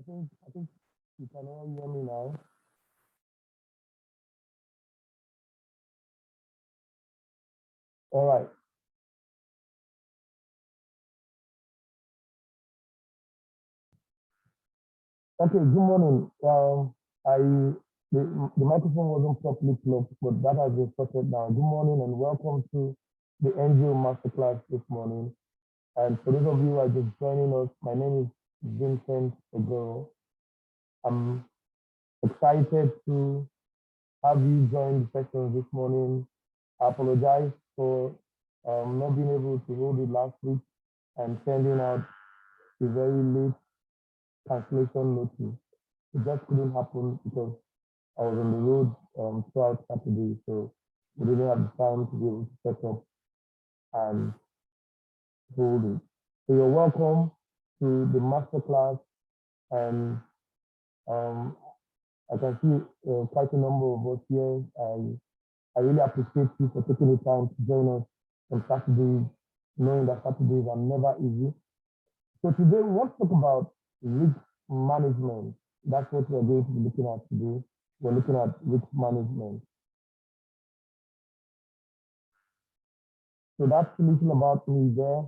I think you can all hear me now. All right. Okay. Good morning. I the microphone wasn't properly plugged, but that has been sorted now. Good morning and welcome to the NGO masterclass this morning. And for those of you who are just joining us, my name is Vincent Ogoro. I'm excited to have you join the session this morning. I apologize for not being able to hold it last week and sending out a very late cancellation notice. It just couldn't happen because I was on the road throughout Saturday, so we didn't have the time to be able to set up and hold it. So you're welcome to the masterclass, and um, I can see quite a number of us here. I really appreciate you for taking the time to join us on Saturdays, knowing that Saturdays are never easy. So today we want to talk about risk management. That's what we're going to be looking at today. We're looking at risk management. So that's a little about me there.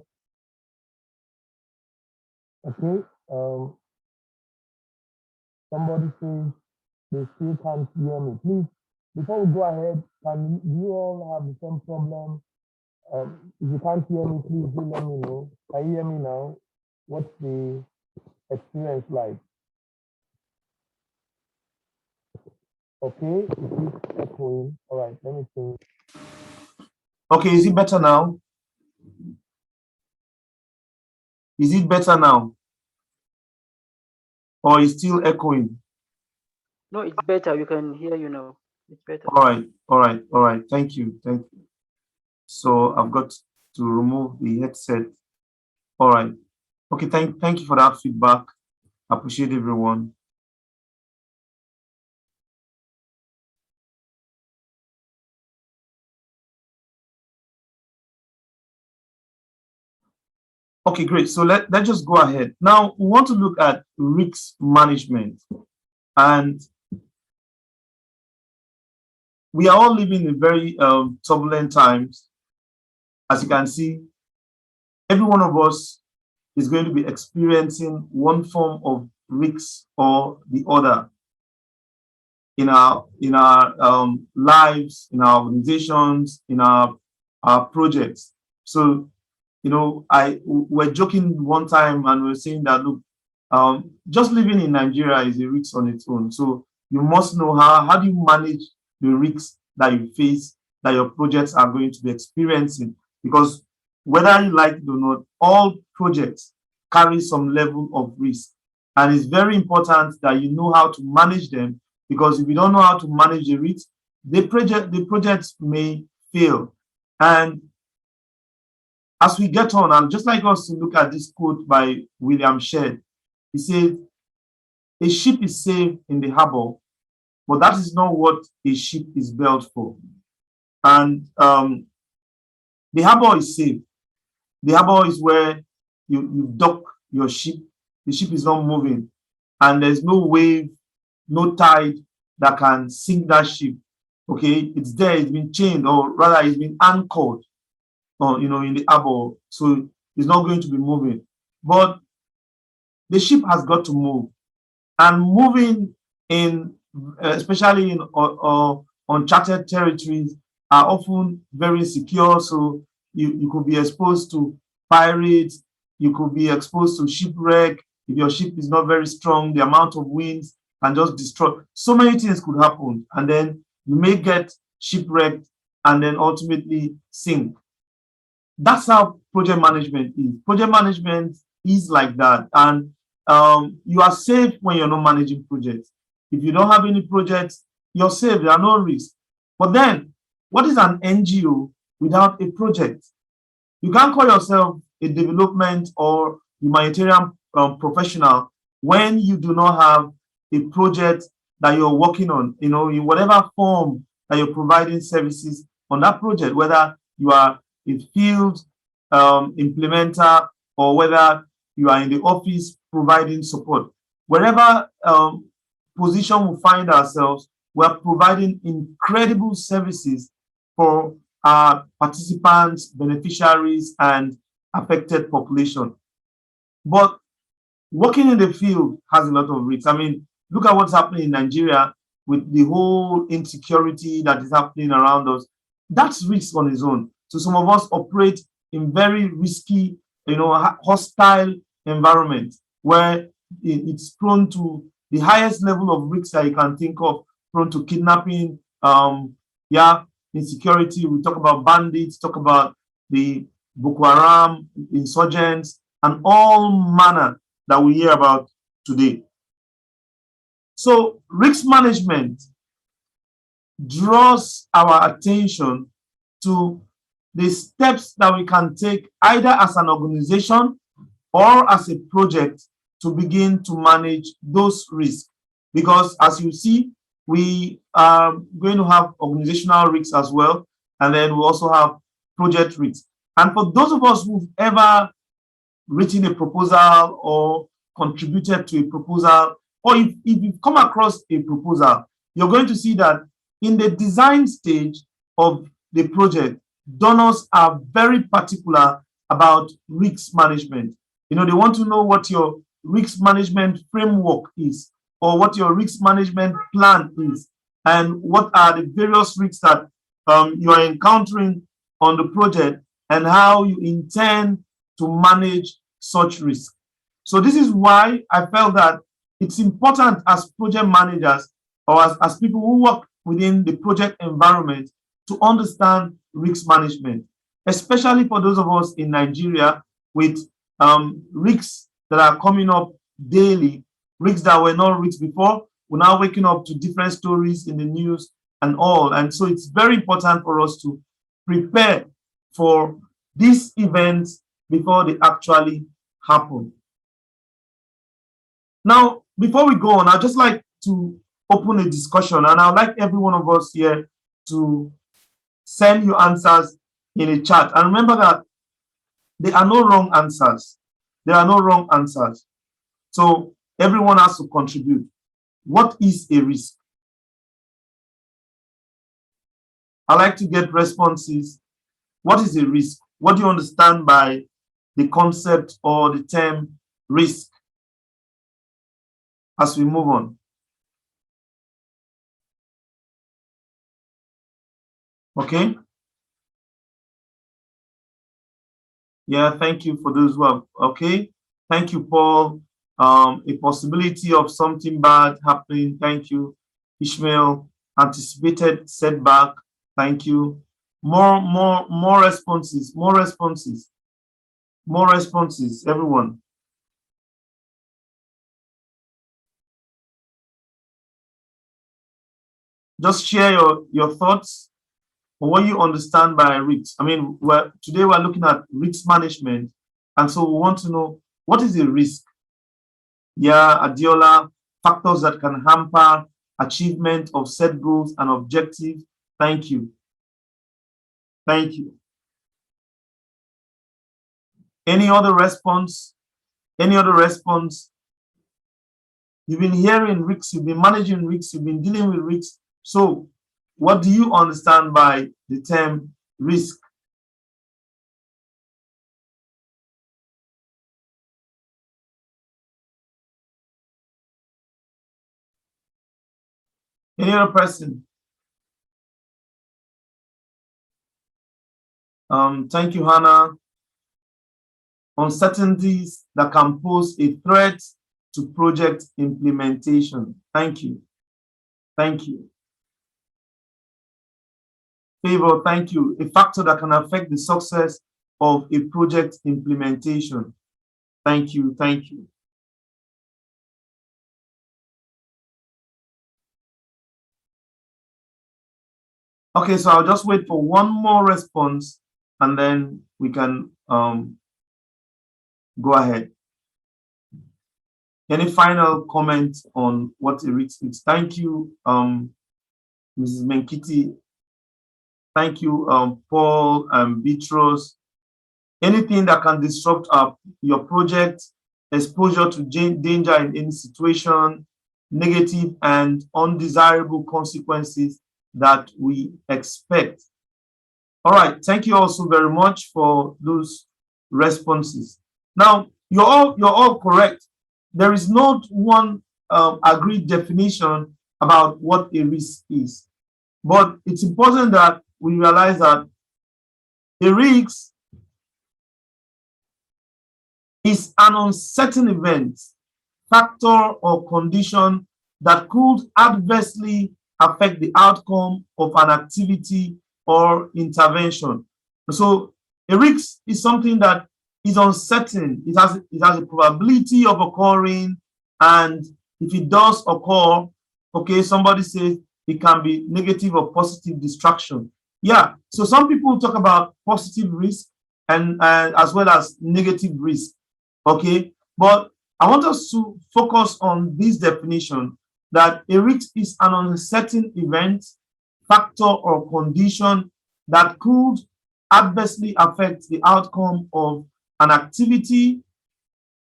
Okay. Somebody says they still can't hear me. Please, before we go ahead, can you all have the same problem? If you can't hear me, please do let me know. Can you hear me now? What's the experience like? Okay, it is echoing. All right, let me see. Okay, is it better now? Is it better now? Or is still echoing? No, it's better. We can hear you now. It's better. All right. Thank you. So I've got to remove the headset. All right. Okay, thank you for that feedback. I appreciate everyone. Okay, great. So let's just go ahead. Now, we want to look at risk management. And we are all living in very turbulent times. As you can see, every one of us is going to be experiencing one form of risk or the other in our lives, in our organizations, in our projects. So, we're joking one time and we're saying that, look, just living in Nigeria is a risk on its own. So you must know how do you manage the risks that you face, that your projects are going to be experiencing, because whether you like it or not, all projects carry some level of risk. And it's very important that you know how to manage them, because if you don't know how to manage the risk, the projects may fail. And as we get on, and just like us to look at this quote by William Shedd, he said, "A ship is safe in the harbor, but that is not what a ship is built for." And the harbor is safe. The harbor is where you dock your ship. The ship is not moving, and there's no wave, no tide that can sink that ship. Okay, it's there, it's been chained, or rather, it's been anchored, in the harbor, so it's not going to be moving. But the ship has got to move, and moving in, especially in uncharted territories, are often very insecure. So you could be exposed to pirates, you could be exposed to shipwreck. If your ship is not very strong, the amount of winds can just destroy. So many things could happen, and then you may get shipwrecked and then ultimately sink. That's how project management is. Project management is like that. And you are safe when you're not managing projects. If you don't have any projects, you're safe. There are no risks. But then, what is an NGO without a project? You can't call yourself a development or humanitarian professional when you do not have a project that you're working on, in whatever form that you're providing services on that project, whether you are a field implementer or whether you are in the office providing support. wherever position we find ourselves, we're providing incredible services for our participants, beneficiaries, and affected population. But working in the field has a lot of risks. I mean, look at what's happening in Nigeria with the whole insecurity that is happening around us. That's risk on its own. So some of us operate in very risky, hostile environment where it's prone to the highest level of risk that you can think of, prone to kidnapping, insecurity. We talk about bandits, talk about the Boko Haram, insurgents, and all manner that we hear about today. So risk management draws our attention to the steps that we can take either as an organization or as a project to begin to manage those risks. Because as you see, we are going to have organizational risks as well, and then we also have project risks. And for those of us who've ever written a proposal or contributed to a proposal, or if you've come across a proposal, you're going to see that in the design stage of the project, donors are very particular about risk management. They want to know what your risk management framework is, or what your risk management plan is, and what are the various risks that you are encountering on the project, and how you intend to manage such risk. So this is why I felt that it's important as project managers or as people who work within the project environment to understand risk management, especially for those of us in Nigeria with risks that are coming up daily, risks that were not risks before. We're now waking up to different stories in the news and all. And so it's very important for us to prepare for these events before they actually happen. Now, before we go on, I'd just like to open a discussion, and I'd like every one of us here to send your answers in a chat. And remember that there are no wrong answers. There are no wrong answers. So everyone has to contribute. What is a risk? I like to get responses. What is a risk? What do you understand by the concept or the term risk? As we move on. Okay. Yeah, thank you for those who have. Okay. Thank you, Paul. A possibility of something bad happening. Thank you. Ishmael, anticipated setback. Thank you. More responses, more responses, more responses, everyone. Just share your thoughts on what you understand by risk. I mean, today we're looking at risk management, and so we want to know, what is a risk? Yeah, Adiola, factors that can hamper achievement of set goals and objectives. Thank you. Thank you. Any other response? Any other response? You've been hearing risks, you've been managing risks, you've been dealing with risks. So what do you understand by the term risk? Any other person? Thank you, Hannah. Uncertainties that can pose a threat to project implementation. Thank you. Thank you. Favor, thank you. A factor that can affect the success of a project implementation. Thank you. Thank you. Okay, so I'll just wait for one more response and then we can go ahead. Any final comment on what a risk is? Thank you, Mrs. Menkiti. Thank you, Paul and Beatrice. Anything that can disrupt your project, exposure to danger in any situation, negative and undesirable consequences that we expect. All right, thank you also very much for those responses. Now, you're all correct. There is not one agreed definition about what a risk is, but it's important that we realize that a risk is an uncertain event, factor, or condition that could adversely affect the outcome of an activity or intervention. So a risk is something that is uncertain. It has a probability of occurring, and if it does occur, okay, somebody says it can be negative or positive distraction. Yeah, so some people talk about positive risk and as well as negative risk. Okay, but I want us to focus on this definition that a risk is an uncertain event, factor, or condition that could adversely affect the outcome of an activity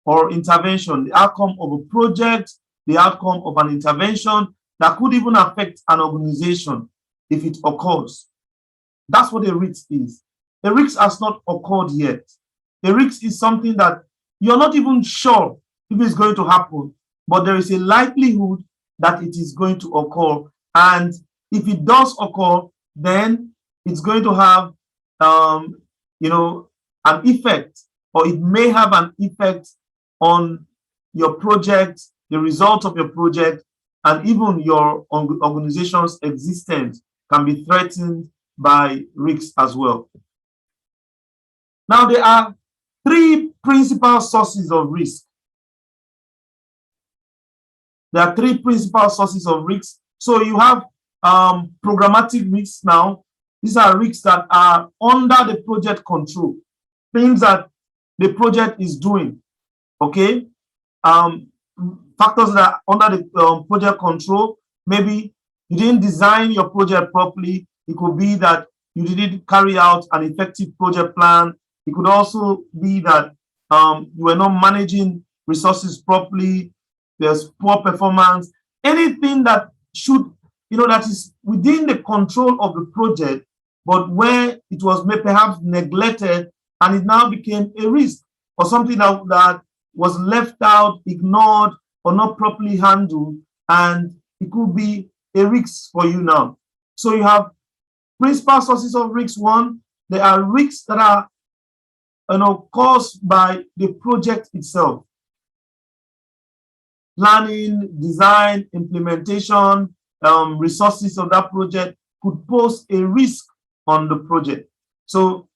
or intervention, the outcome of a project, the outcome of an intervention that could even affect an organization if it occurs. That's what a risk is. A risk has not occurred yet. A risk is something that you're not even sure if it's going to happen, but there is a likelihood that it is going to occur. And if it does occur, then it's going to have, an effect, or it may have an effect on your project, the result of your project, and even your organization's existence can be threatened by risks as well. Now, there are three principal sources of risk. There are three principal sources of risks. So you have programmatic risks now. These are risks that are under the project control, things that the project is doing, okay? Factors that are under the project control. Maybe you didn't design your project properly. It could be that you didn't carry out an effective project plan. It could also be that you were not managing resources properly. There's poor performance. Anything that should, that is within the control of the project, but where it was perhaps neglected and it now became a risk, or something that was left out, ignored, or not properly handled, and it could be a risk for you now. So you have principal sources of risks. One, there are risks that are caused by the project itself. Planning, design, implementation, resources of that project could pose a risk on the project. So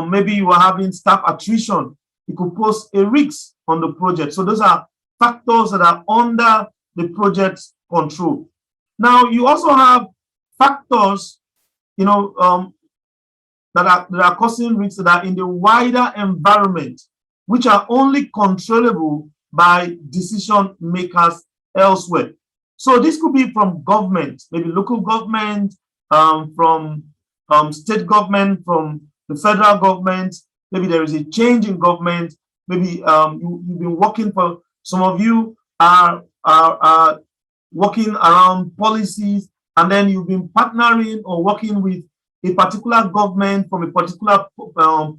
maybe you are having staff attrition. It could pose a risk on the project. So those are factors that are under the project's control. Now, you also have factors, that are causing risks that are in the wider environment, which are only controllable by decision makers elsewhere. So this could be from government, maybe local government, from state government, from the federal government. Maybe there is a change in government. Maybe you've been working for, some of you are working around policies, and then you've been partnering or working with a particular government from a particular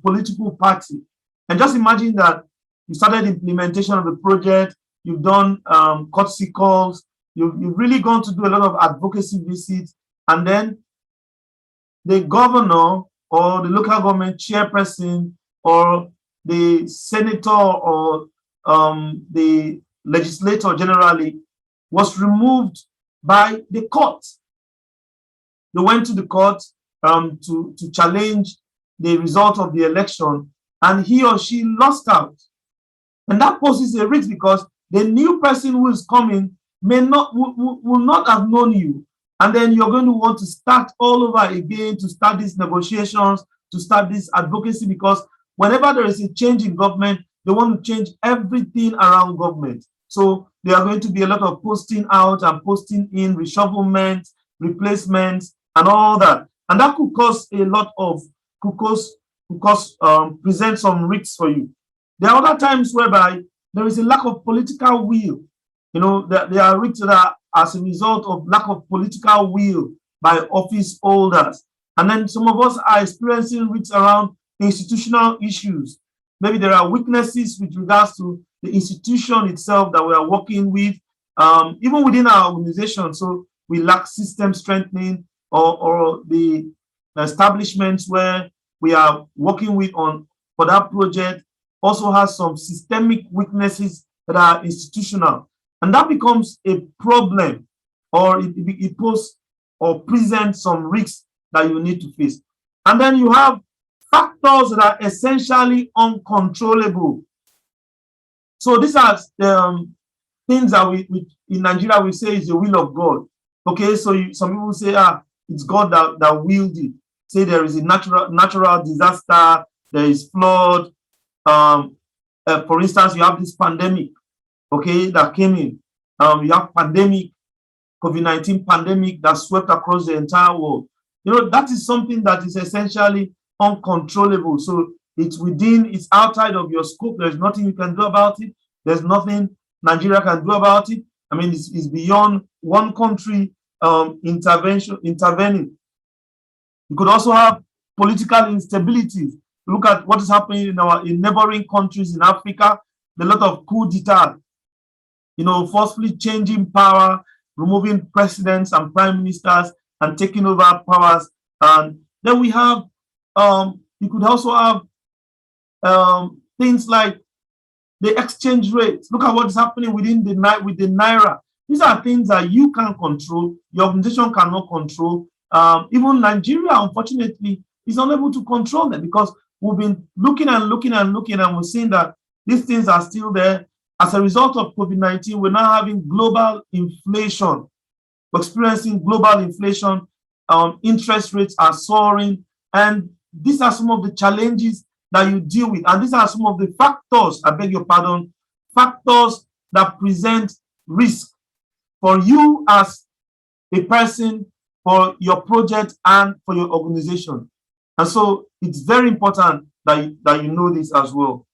political party. And just imagine that you started implementation of the project, you've done courtesy calls, you've really gone to do a lot of advocacy visits, and then the governor or the local government chairperson or the senator or the legislator generally was removed by the court. They went to the court to challenge the result of the election, and he or she lost out. And that poses a risk because the new person who is coming will not have known you. And then you're going to want to start all over again, to start these negotiations, to start this advocacy, because whenever there is a change in government, they want to change everything around government. So there are going to be a lot of posting out and posting in, reshufflement, replacements, and all that. And that could cause a lot of, present some risks for you. There are other times whereby there is a lack of political will. You know, there are risks that are as a result of lack of political will by office holders. And then some of us are experiencing risks around institutional issues. Maybe there are weaknesses with regards to the institution itself that we are working with, even within our organization. So we lack system strengthening, or the establishments where we are working with on for that project also has some systemic weaknesses that are institutional. And that becomes a problem, or it poses or presents some risks that you need to face. And then you have factors that are essentially uncontrollable. So these are things that we in Nigeria we say is the will of God. Okay, so some people say, it's God that willed it. Say there is a natural disaster, there is flood. For instance, you have this pandemic, okay, that came in. You have pandemic, COVID-19 pandemic that swept across the entire world. You know, that is something that is essentially uncontrollable. So it's outside of your scope. There's nothing you can do about it. There's nothing Nigeria can do about it. I mean, it's beyond one country intervening. You could also have political instabilities. Look at what is happening in neighboring countries in Africa. A lot of coup d'etat, you know, forcefully changing power, removing presidents and prime ministers and taking over powers. And then we have, you could also have things like the exchange rates. Look at what's happening with the Naira. These are things that you can't control, your organization cannot control. Even Nigeria, unfortunately, is unable to control them because we've been looking and we're seeing that these things are still there. As a result of COVID-19, we're now having global inflation. We're experiencing global inflation. Interest rates are soaring. And these are some of the challenges that you deal with. And these are some of the factors, I beg your pardon, factors that present risk for you as a person, for your project, and for your organization. And so it's very important that you know this as well.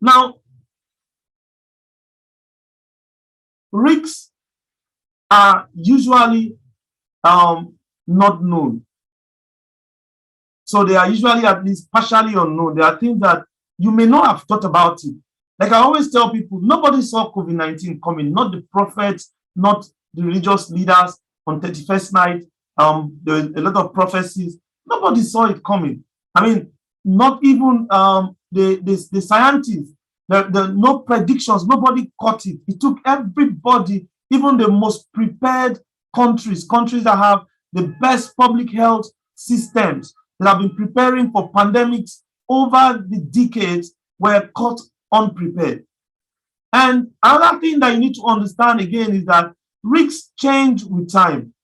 Now, risks are usually not known. So they are usually at least partially unknown. There are things that you may not have thought about it. Like I always tell people, nobody saw COVID-19 coming, not the prophets, not the religious leaders on 31st night. There were a lot of prophecies. Nobody saw it coming. I mean, not even the scientists. There are no predictions. Nobody caught it. It took everybody, even the most prepared countries that have the best public health systems, that have been preparing for pandemics over the decades, were caught unprepared. And another thing that you need to understand again is that risks change with time.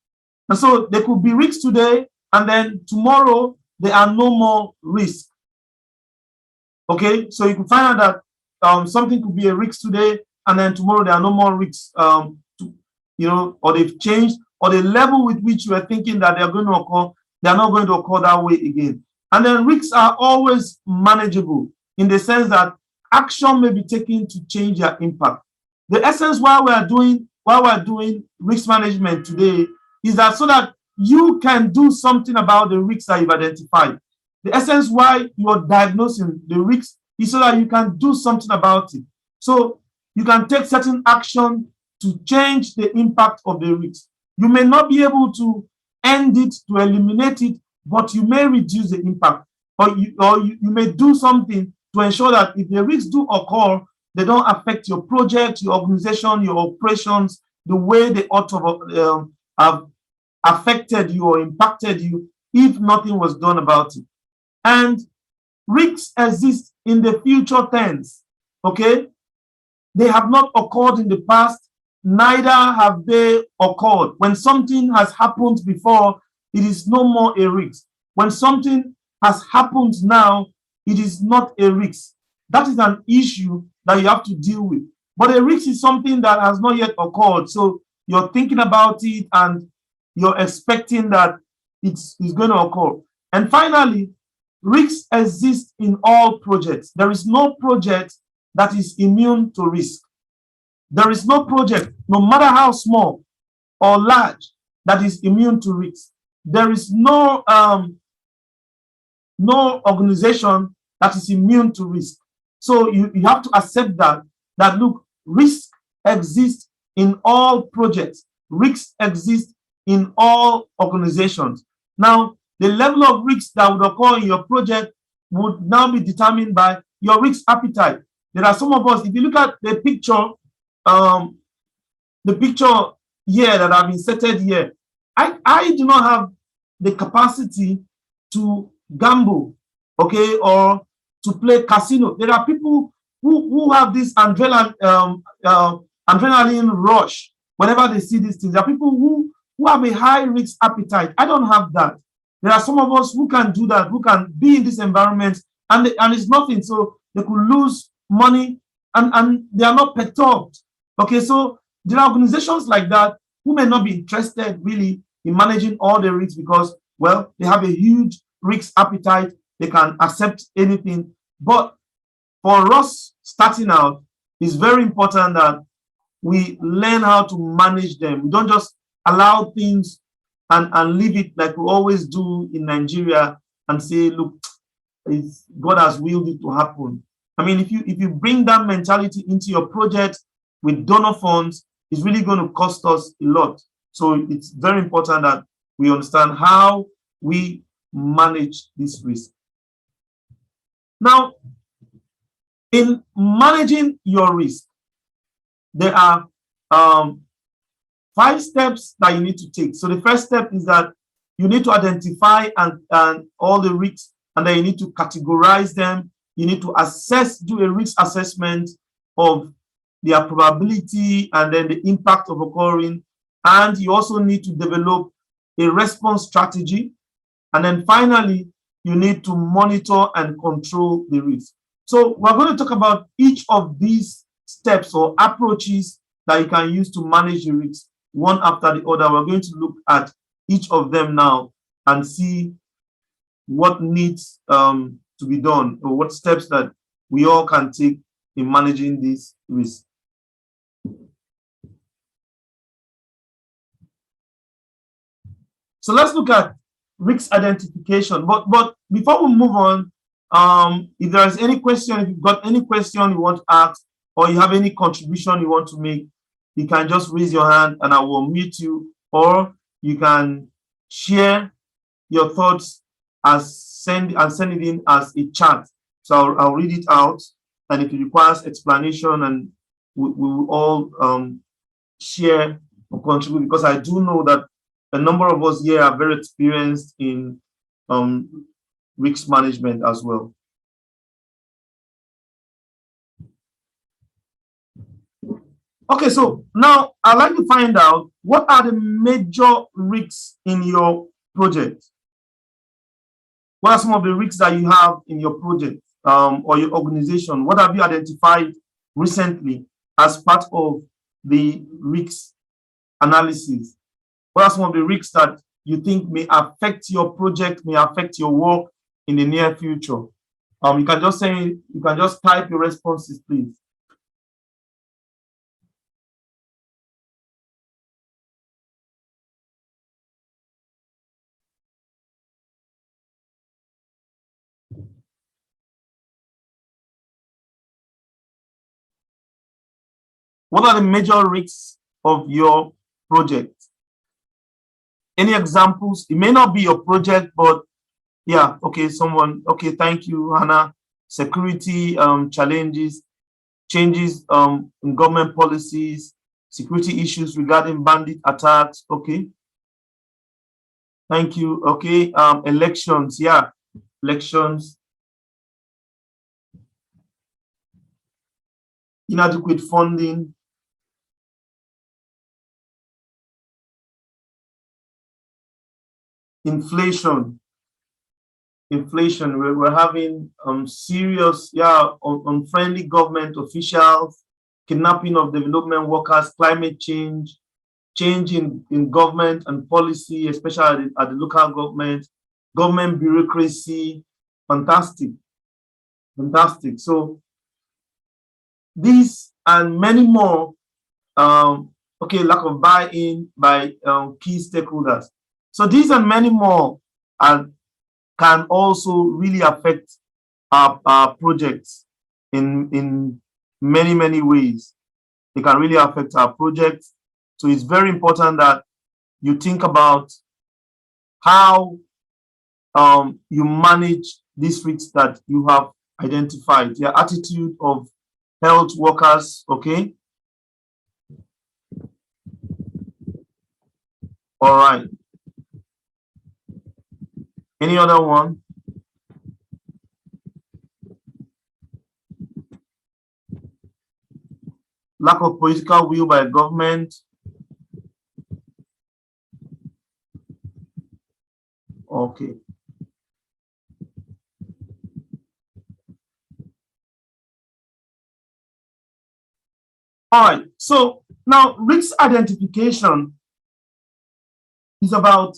And so there could be risks today, and then tomorrow there are no more risks. Okay, so you can find out that something could be a risk today, and then tomorrow there are no more risks. You know, or they've changed, or the level with which you are thinking that they're going to occur, they're not going to occur that way again. And then risks are always manageable in the sense that action may be taken to change their impact. The essence why we're doing risk management today is that so that you can do something about the risks that you've identified. The essence why you're diagnosing the risks is so that you can do something about it. So you can take certain action to change the impact of the risk. You may not be able to end it, to eliminate it, but you may reduce the impact. Or you may do something to ensure that if the risks do occur, they don't affect your project, your organization, your operations, the way they ought to have affected you or impacted you if nothing was done about it. And risks exist in the future tense, okay? They have not occurred in the past, neither have they occurred. When something has happened before, it is no more a risk. When something has happened now, it is not a risk. That is an issue that you have to deal with. But a risk is something that has not yet occurred. So you're thinking about it and you're expecting that it's going to occur. And finally, risks exist in all projects. There is no project that is immune to risk. There is no project, no matter how small or large, that is immune to risk. There is no organization that is immune to risk. So you have to accept that look, risk exists in all projects. Risks exist in all organizations. Now, the level of risk that would occur in your project would now be determined by your risk appetite. There are some of us, if you look at the picture here that I've inserted here, I do not have the capacity to gamble, okay, or to play casino. There are people who have this adrenaline rush whenever they see these things. There are people who have a high risk appetite. I don't have that. There are some of us who can do that, who can be in this environment, and it's nothing. So they could lose money and they are not perturbed. Okay, so there are organizations like that who may not be interested really in managing all the risks because, well, they have a huge risk appetite. They can accept anything. But for us starting out, it's very important that we learn how to manage them. We don't just allow things and leave it like we always do in Nigeria and say, look, God has willed it to happen. I mean, if you bring that mentality into your project with donor funds, it's really going to cost us a lot. So it's very important that we understand how we manage this risk. Now, in managing your risk, there are 5 steps that you need to take. So the first step is that you need to identify and all the risks, and then you need to categorize them. You need to do a risk assessment of their probability and then the impact of occurring. And you also need to develop a response strategy. And then finally, you need to monitor and control the risk. So we're going to talk about each of these steps or approaches that you can use to manage the risk one after the other. We're going to look at each of them now and see what needs to be done or what steps that we all can take in managing this risk. So let's look at risk identification. But before we move on, if there is any question, if you've got any question you want to ask, or you have any contribution you want to make, you can just raise your hand and I will mute you, or you can share your thoughts as send it in as a chat. So I'll read it out, and if it requires explanation, and we will all share or contribute, because I do know that a number of us here are very experienced in risk management as well. Okay, so now I'd like to find out what are the major risks in your project. What are some of the risks that you have in your project or your organization? What have you identified recently as part of the risk analysis? What are some of the risks that you think may affect your project, may affect your work in the near future? You can just say, you can just type your responses, please. What are the major risks of your project? Any examples? It may not be your project, but yeah, okay, someone, okay, thank you, Hannah. Security challenges, changes in government policies, security issues regarding bandit attacks, okay. Thank you, okay, elections, yeah, elections. Inadequate funding. Inflation, we're having serious, yeah, unfriendly government officials, kidnapping of development workers, climate change, change in government and policy, especially at the local government bureaucracy, Fantastic. Fantastic. So these and many more, okay, lack of buy-in by key stakeholders. So these and many more can also really affect our projects in many ways. They can really affect our projects. So it's very important that you think about how you manage these risks that you have identified, your attitude of health workers, okay? All right. Any other one? Lack of political will by government. Okay. All right. So now risk identification is about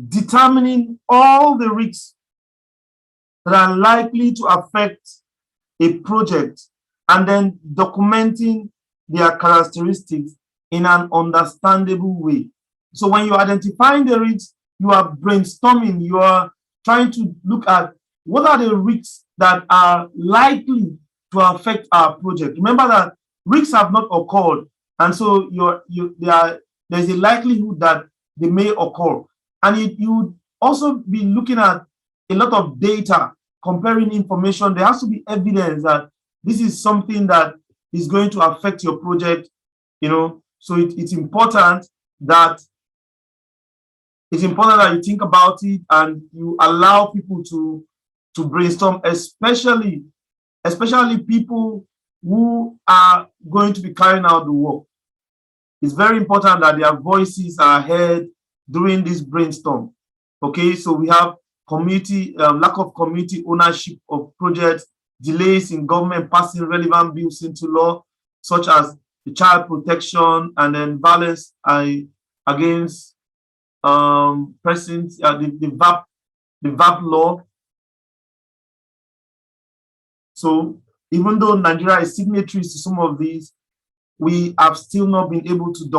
determining all the risks that are likely to affect a project and then documenting their characteristics in an understandable way. So when you're identifying the risks, you are brainstorming, you are trying to look at what are the risks that are likely to affect our project. Remember that risks have not occurred, and so there's a likelihood that they may occur. And you would also be looking at a lot of data, comparing information. There has to be evidence that this is something that is going to affect your project, you know. So it's important that you think about it and you allow people to brainstorm, especially people who are going to be carrying out the work. It's very important that their voices are heard during this brainstorm. Okay, so we have community lack of community ownership of projects, delays in government passing relevant bills into law, such as the child protection and then violence against persons, the VAP law. So even though Nigeria is signatories to some of these, we have still not been able to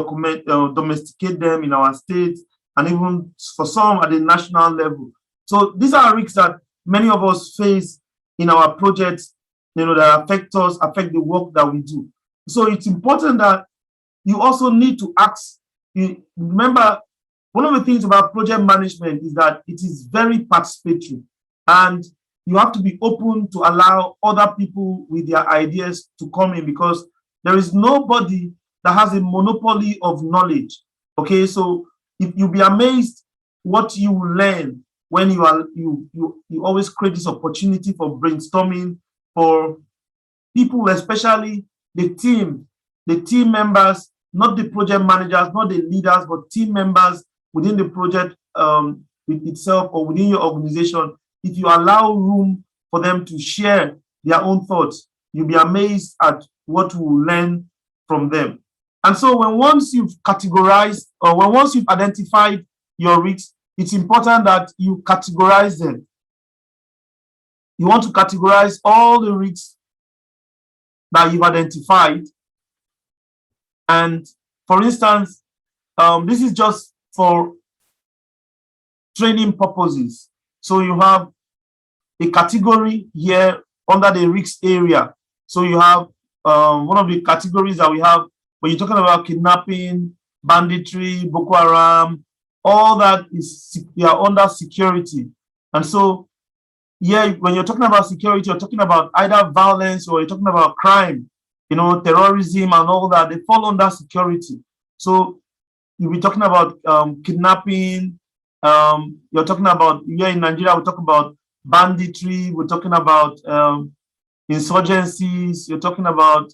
domesticate them in our states, and even for some at the national level. So these are risks that many of us face in our projects, you know, that affect us, affect the work that we do. So it's important that you also need to ask. Remember, one of the things about project management is that it is very participatory, and you have to be open to allow other people with their ideas to come in, because there is nobody that has a monopoly of knowledge. Okay, so if you'll be amazed what you will learn when you always create this opportunity for brainstorming for people, especially the team members, not the project managers, not the leaders, but team members within the project itself or within your organization. If you allow room for them to share their own thoughts, you'll be amazed at what you will learn from them. And so once you've categorized, or once you've identified your risks, it's important that you categorize them. You want to categorize all the risks that you've identified. And for instance, this is just for training purposes. So you have a category here under the risk area. So you have one of the categories that we have when you're talking about kidnapping, banditry, Boko Haram, all that is under security. And so, yeah, when you're talking about security, you're talking about either violence or you're talking about crime, you know, terrorism and all that. They fall under security. So you'll be talking about kidnapping. You're talking about, here in Nigeria, we talk about banditry. We're talking about insurgencies. You're talking about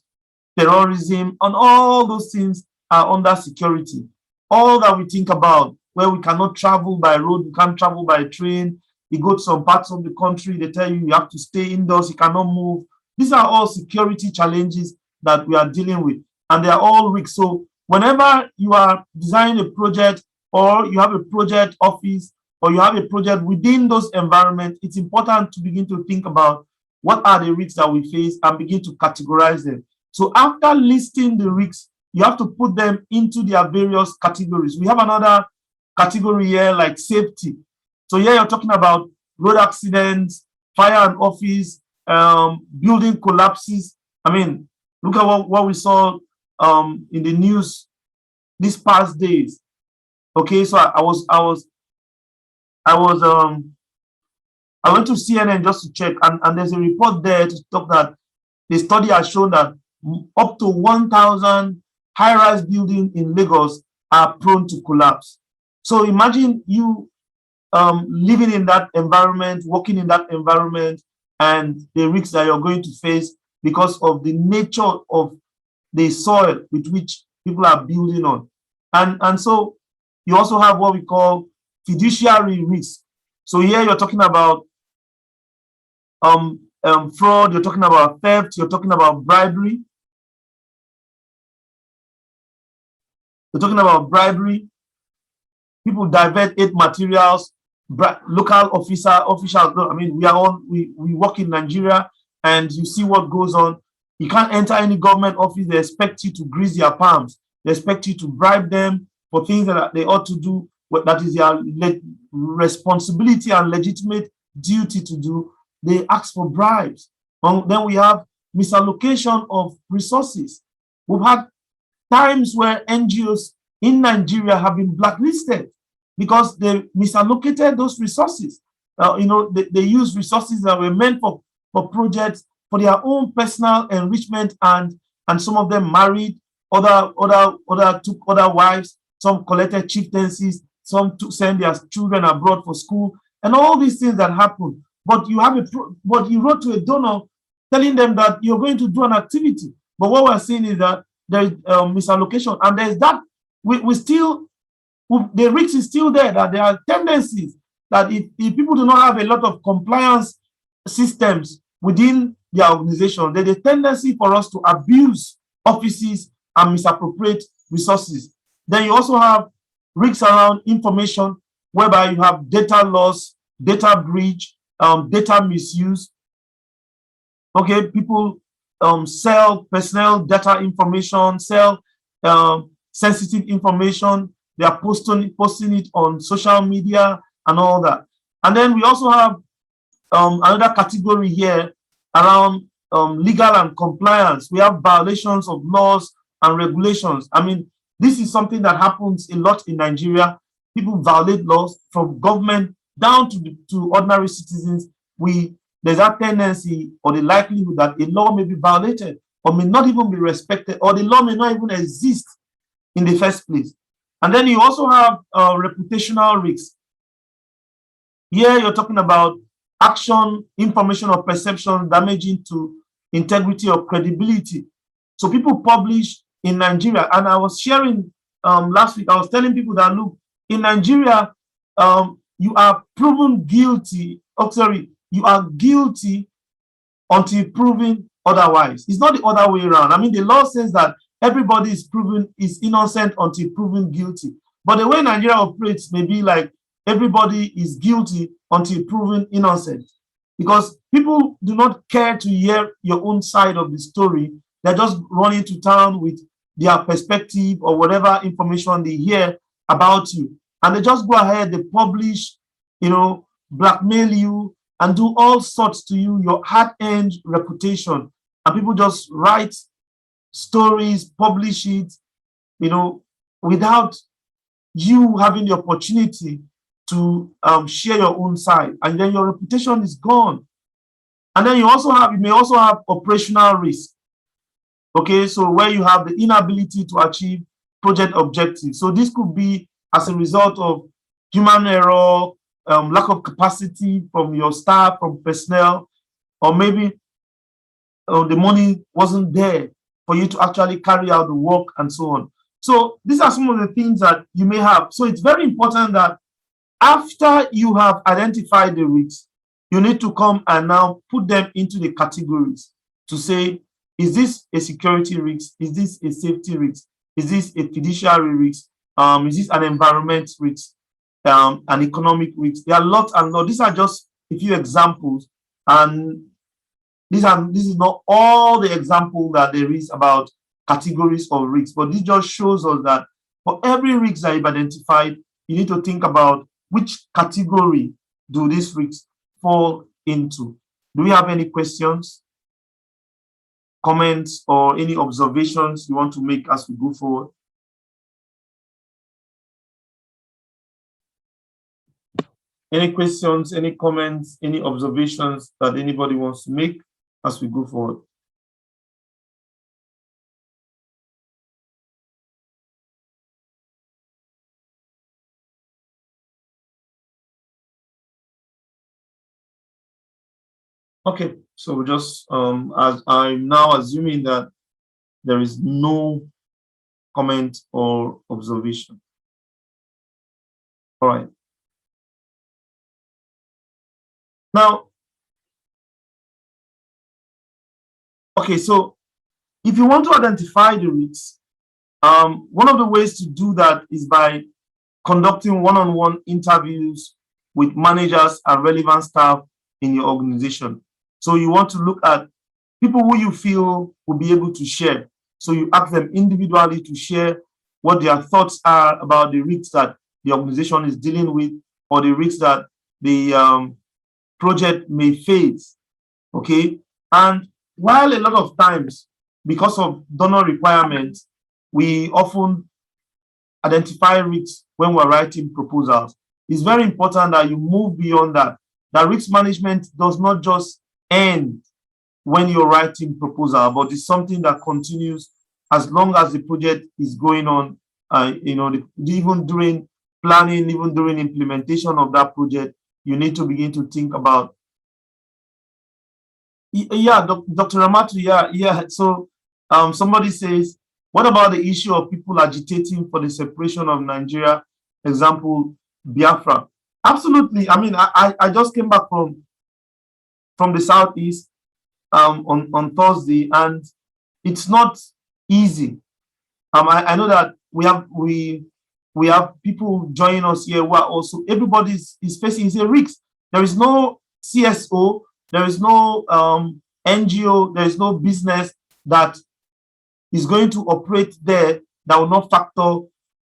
terrorism, and all those things are under security. All that we think about, where we cannot travel by road, we can't travel by train. You go to some parts of the country, they tell you have to stay indoors, you cannot move. These are all security challenges that we are dealing with, and they are all risks. So whenever you are designing a project or you have a project office or you have a project within those environments, it's important to begin to think about what are the risks that we face and begin to categorize them. So after listing the risks, you have to put them into their various categories. We have another category here like safety. So here you're talking about road accidents, fire and office, building collapses. I mean, look at what we saw in the news these past days. Okay, so I went to CNN just to check, and there's a report there to talk that the study has shown that up to 1,000 high-rise buildings in Lagos are prone to collapse. So imagine you living in that environment, working in that environment, and the risks that you're going to face because of the nature of the soil with which people are building on. And so you also have what we call fiduciary risk. So here you're talking about fraud, you're talking about theft, you're talking about bribery. You're talking about bribery. People divert aid materials, local officials. I mean, we work in Nigeria, and you see what goes on. You can't enter any government office. They expect you to grease their palms. They expect you to bribe them for things that they ought to do. That is their responsibility and legitimate duty to do. They ask for bribes. Then we have misallocation of resources. We've had times where NGOs in Nigeria have been blacklisted because they misallocated those resources. They use resources that were meant for projects for their own personal enrichment, and some of them married, other took other wives, some collected chieftaincies, some send their children abroad for school, and all these things that happen. But you wrote to a donor telling them that you're going to do an activity. But what we're seeing is that there is misallocation, and there's that the risk is still there, that there are tendencies that if people do not have a lot of compliance systems within their organization, there's a tendency for us to abuse offices and misappropriate resources. Then you also have risks around information, whereby you have data loss, data breach, data misuse. Okay, people sell personal data information, sell sensitive information. They are posting it on social media and all that. And then we also have another category here around legal and compliance. We have violations of laws and regulations. I mean, this is something that happens a lot in Nigeria. People violate laws from government down to ordinary citizens. There's that tendency or the likelihood that a law may be violated or may not even be respected, or the law may not even exist in the first place. And then you also have reputational risks. Here you're talking about action, information, or perception damaging to integrity or credibility. So people publish in Nigeria, and I was sharing last week, I was telling people that, look, in Nigeria, you are proven guilty, you are guilty until proven otherwise. It's not the other way around. I mean, the law says that everybody is innocent until proven guilty. But the way Nigeria operates may be like everybody is guilty until proven innocent. Because people do not care to hear your own side of the story. They're just running to town with their perspective or whatever information they hear about you. And they just go ahead, they publish, blackmail you, and do all sorts to you, your hard-earned reputation. And people just write stories, publish it, without you having the opportunity to share your own side. And then your reputation is gone. And then you may also have operational risk. Okay, so where you have the inability to achieve project objectives. So this could be as a result of human error, lack of capacity from your staff, from personnel, or maybe the money wasn't there for you to actually carry out the work and so on. So these are some of the things that you may have. So it's very important that after you have identified the risks, you need to come and now put them into the categories to say, is this a security risk? Is this a safety risk? Is this a fiduciary risk? Is this an environment risk? and economic risks. There are lots and lots. These are just a few examples, and this is not all the example that there is about categories of risks, but this just shows us that for every risk that you've identified, you need to think about which category do these risks fall into. Do we have any questions, comments, or any observations you want to make as we go forward? Any questions, any comments, any observations that anybody wants to make as we go forward? Okay, so just as I'm now assuming that there is no comment or observation. All right. Now, okay, so if you want to identify the risks, one of the ways to do that is by conducting one-on-one interviews with managers and relevant staff in your organization. So you want to look at people who you feel will be able to share. So you ask them individually to share what their thoughts are about the risks that the organization is dealing with, or the risks that the project may face. Okay. And while a lot of times, because of donor requirements, we often identify risks when we're writing proposals, it's very important that you move beyond that. That risk management does not just end when you're writing proposal, but it's something that continues as long as the project is going on. Even during planning, even during implementation of that project, you need to begin to think about. Yeah, Dr. Ramatu, yeah. So somebody says, what about the issue of people agitating for the separation of Nigeria? Example, Biafra. Absolutely. I mean, I just came back from the Southeast on Thursday, and it's not easy. I know that we have people joining us here who are also, everybody is facing a risk. There is no CSO, there is no NGO, there is no business that is going to operate there that will not factor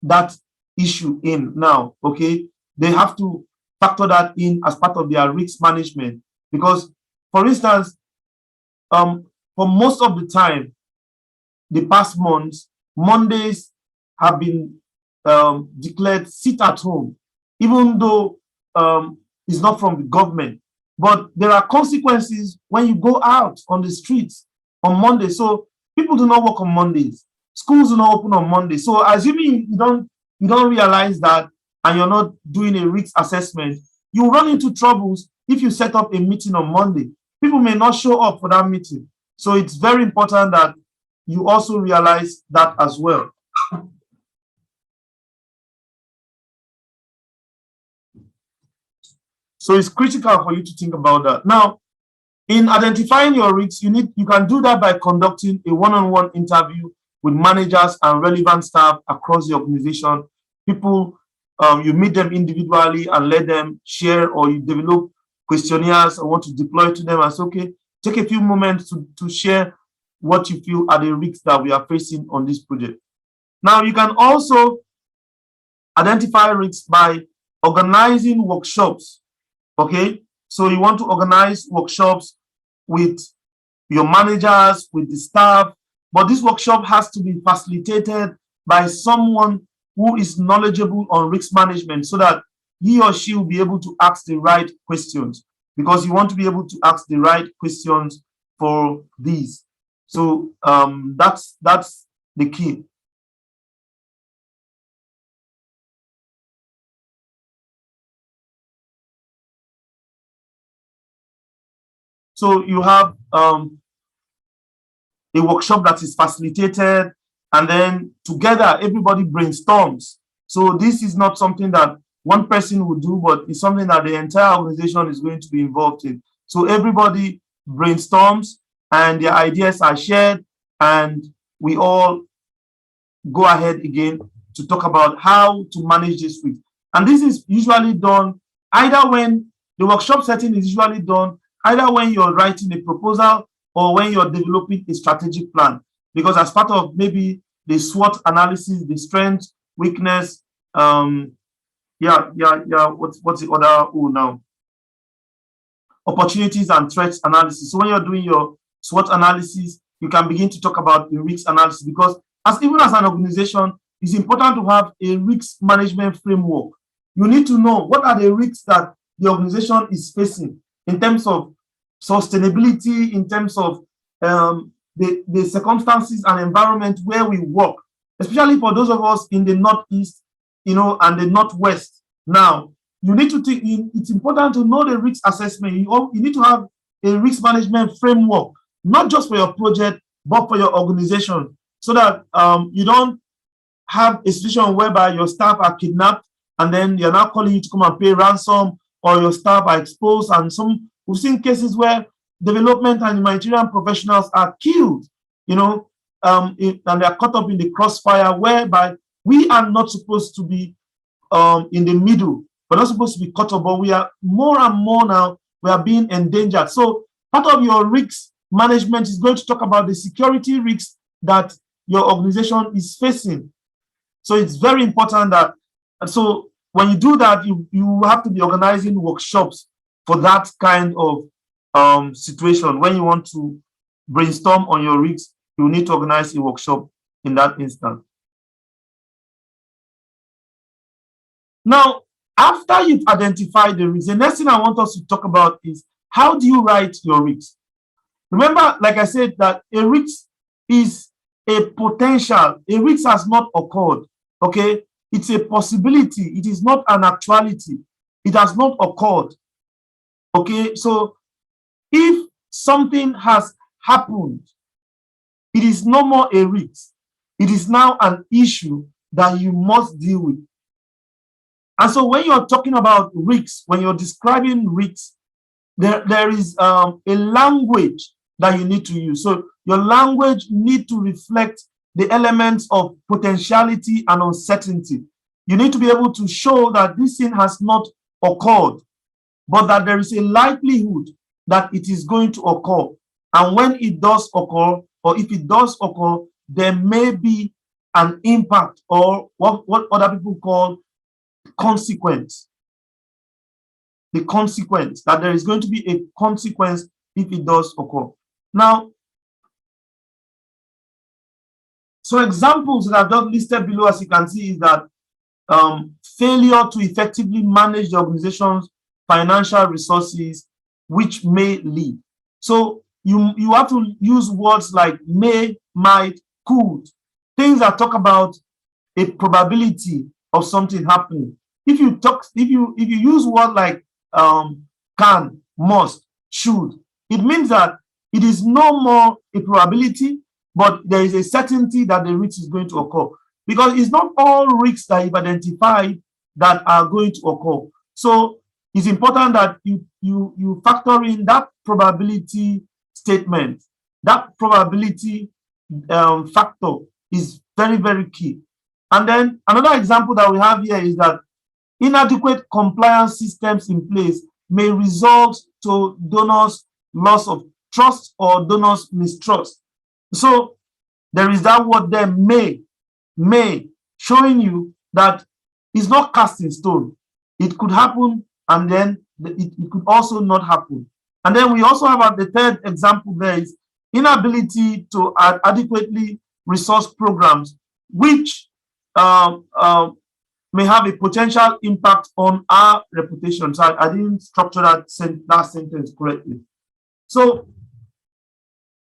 that issue in now. Okay, they have to factor that in as part of their risk management, because, for instance, for most of the time, the past months, Mondays have been declared sit at home, even though it's not from the government. But there are consequences when you go out on the streets on Monday. So people do not work on Mondays. Schools do not open on Monday. So assuming you don't realize that, and you're not doing a risk assessment, you run into troubles if you set up a meeting on Monday. People may not show up for that meeting. So it's very important that you also realize that as well. So it's critical for you to think about that. Now, in identifying your risks, you can do that by conducting a one-on-one interview with managers and relevant staff across the organization. People, you meet them individually and let them share, or you develop questionnaires or want to deploy to them and say, okay, take a few moments to share what you feel are the risks that we are facing on this project. Now, you can also identify risks by organizing workshops. Okay, so you want to organize workshops with your managers, with the staff, but this workshop has to be facilitated by someone who is knowledgeable on risk management, so that he or she will be able to ask the right questions, because you want to be able to ask the right questions for these. So that's the key. So you have a workshop that is facilitated, and then together everybody brainstorms. So this is not something that one person will do, but it's something that the entire organization is going to be involved in. So everybody brainstorms and their ideas are shared, and we all go ahead again to talk about how to manage this risk. And this is usually done either when the workshop setting is usually done, either when you're writing a proposal or when you're developing a strategic plan. Because as part of maybe the SWOT analysis, the strength, weakness, what's the other now? Opportunities and threats analysis. So when you're doing your SWOT analysis, you can begin to talk about the risk analysis, because even as an organization, it's important to have a risk management framework. You need to know what are the risks that the organization is facing in terms of sustainability, in terms of the circumstances and environment where we work, especially for those of us in the Northeast, and the Northwest. Now, you need to think, it's important to know the risk assessment. You need to have a risk management framework, not just for your project, but for your organization, so that you don't have a situation whereby your staff are kidnapped and then you're now calling you to come and pay ransom, or your staff are exposed. And we've seen cases where development and humanitarian professionals are killed, and they are caught up in the crossfire, whereby we are not supposed to be in the middle. We're not supposed to be caught up, but we are more and more now, we are being endangered. So part of your risk management is going to talk about the security risks that your organization is facing. So it's very important that, so when you do that, you have to be organizing workshops for that kind of situation. When you want to brainstorm on your risks, you need to organize a workshop in that instance. Now, after you've identified the risks, the next thing I want us to talk about is, how do you write your risks? Remember, like I said, that a risk is a potential. A risk has not occurred, okay? It's a possibility. It is not an actuality. It has not occurred, okay? So if something has happened, it is no more a risk. It is now an issue that you must deal with. And so when you're talking about risks, when you're describing risks, there is a language that you need to use. So your language need to reflect the elements of potentiality and uncertainty. You need to be able to show that this thing has not occurred, but that there is a likelihood that it is going to occur. And when it does occur, or if it does occur, there may be an impact, or what other people call consequence. The consequence, that there is going to be a consequence if it does occur. Now, so examples that I've just listed below, as you can see, is that failure to effectively manage the organization's financial resources, which may lead. So you have to use words like may, might, could, things that talk about a probability of something happening. If you use words like can, must, should, it means that it is no more a probability, but there is a certainty that the risk is going to occur, because it's not all risks that you've identified that are going to occur. So it's important that you factor in that probability statement. That probability factor is very, very key. And then another example that we have here is that inadequate compliance systems in place may result to donors' loss of trust or donors' mistrust. So there is that word there, may, showing you that it's not cast in stone. It could happen, and then it could also not happen. And then we also have the third example there is inability to adequately resource programs, which may have a potential impact on our reputation. So I didn't structure that sentence correctly. So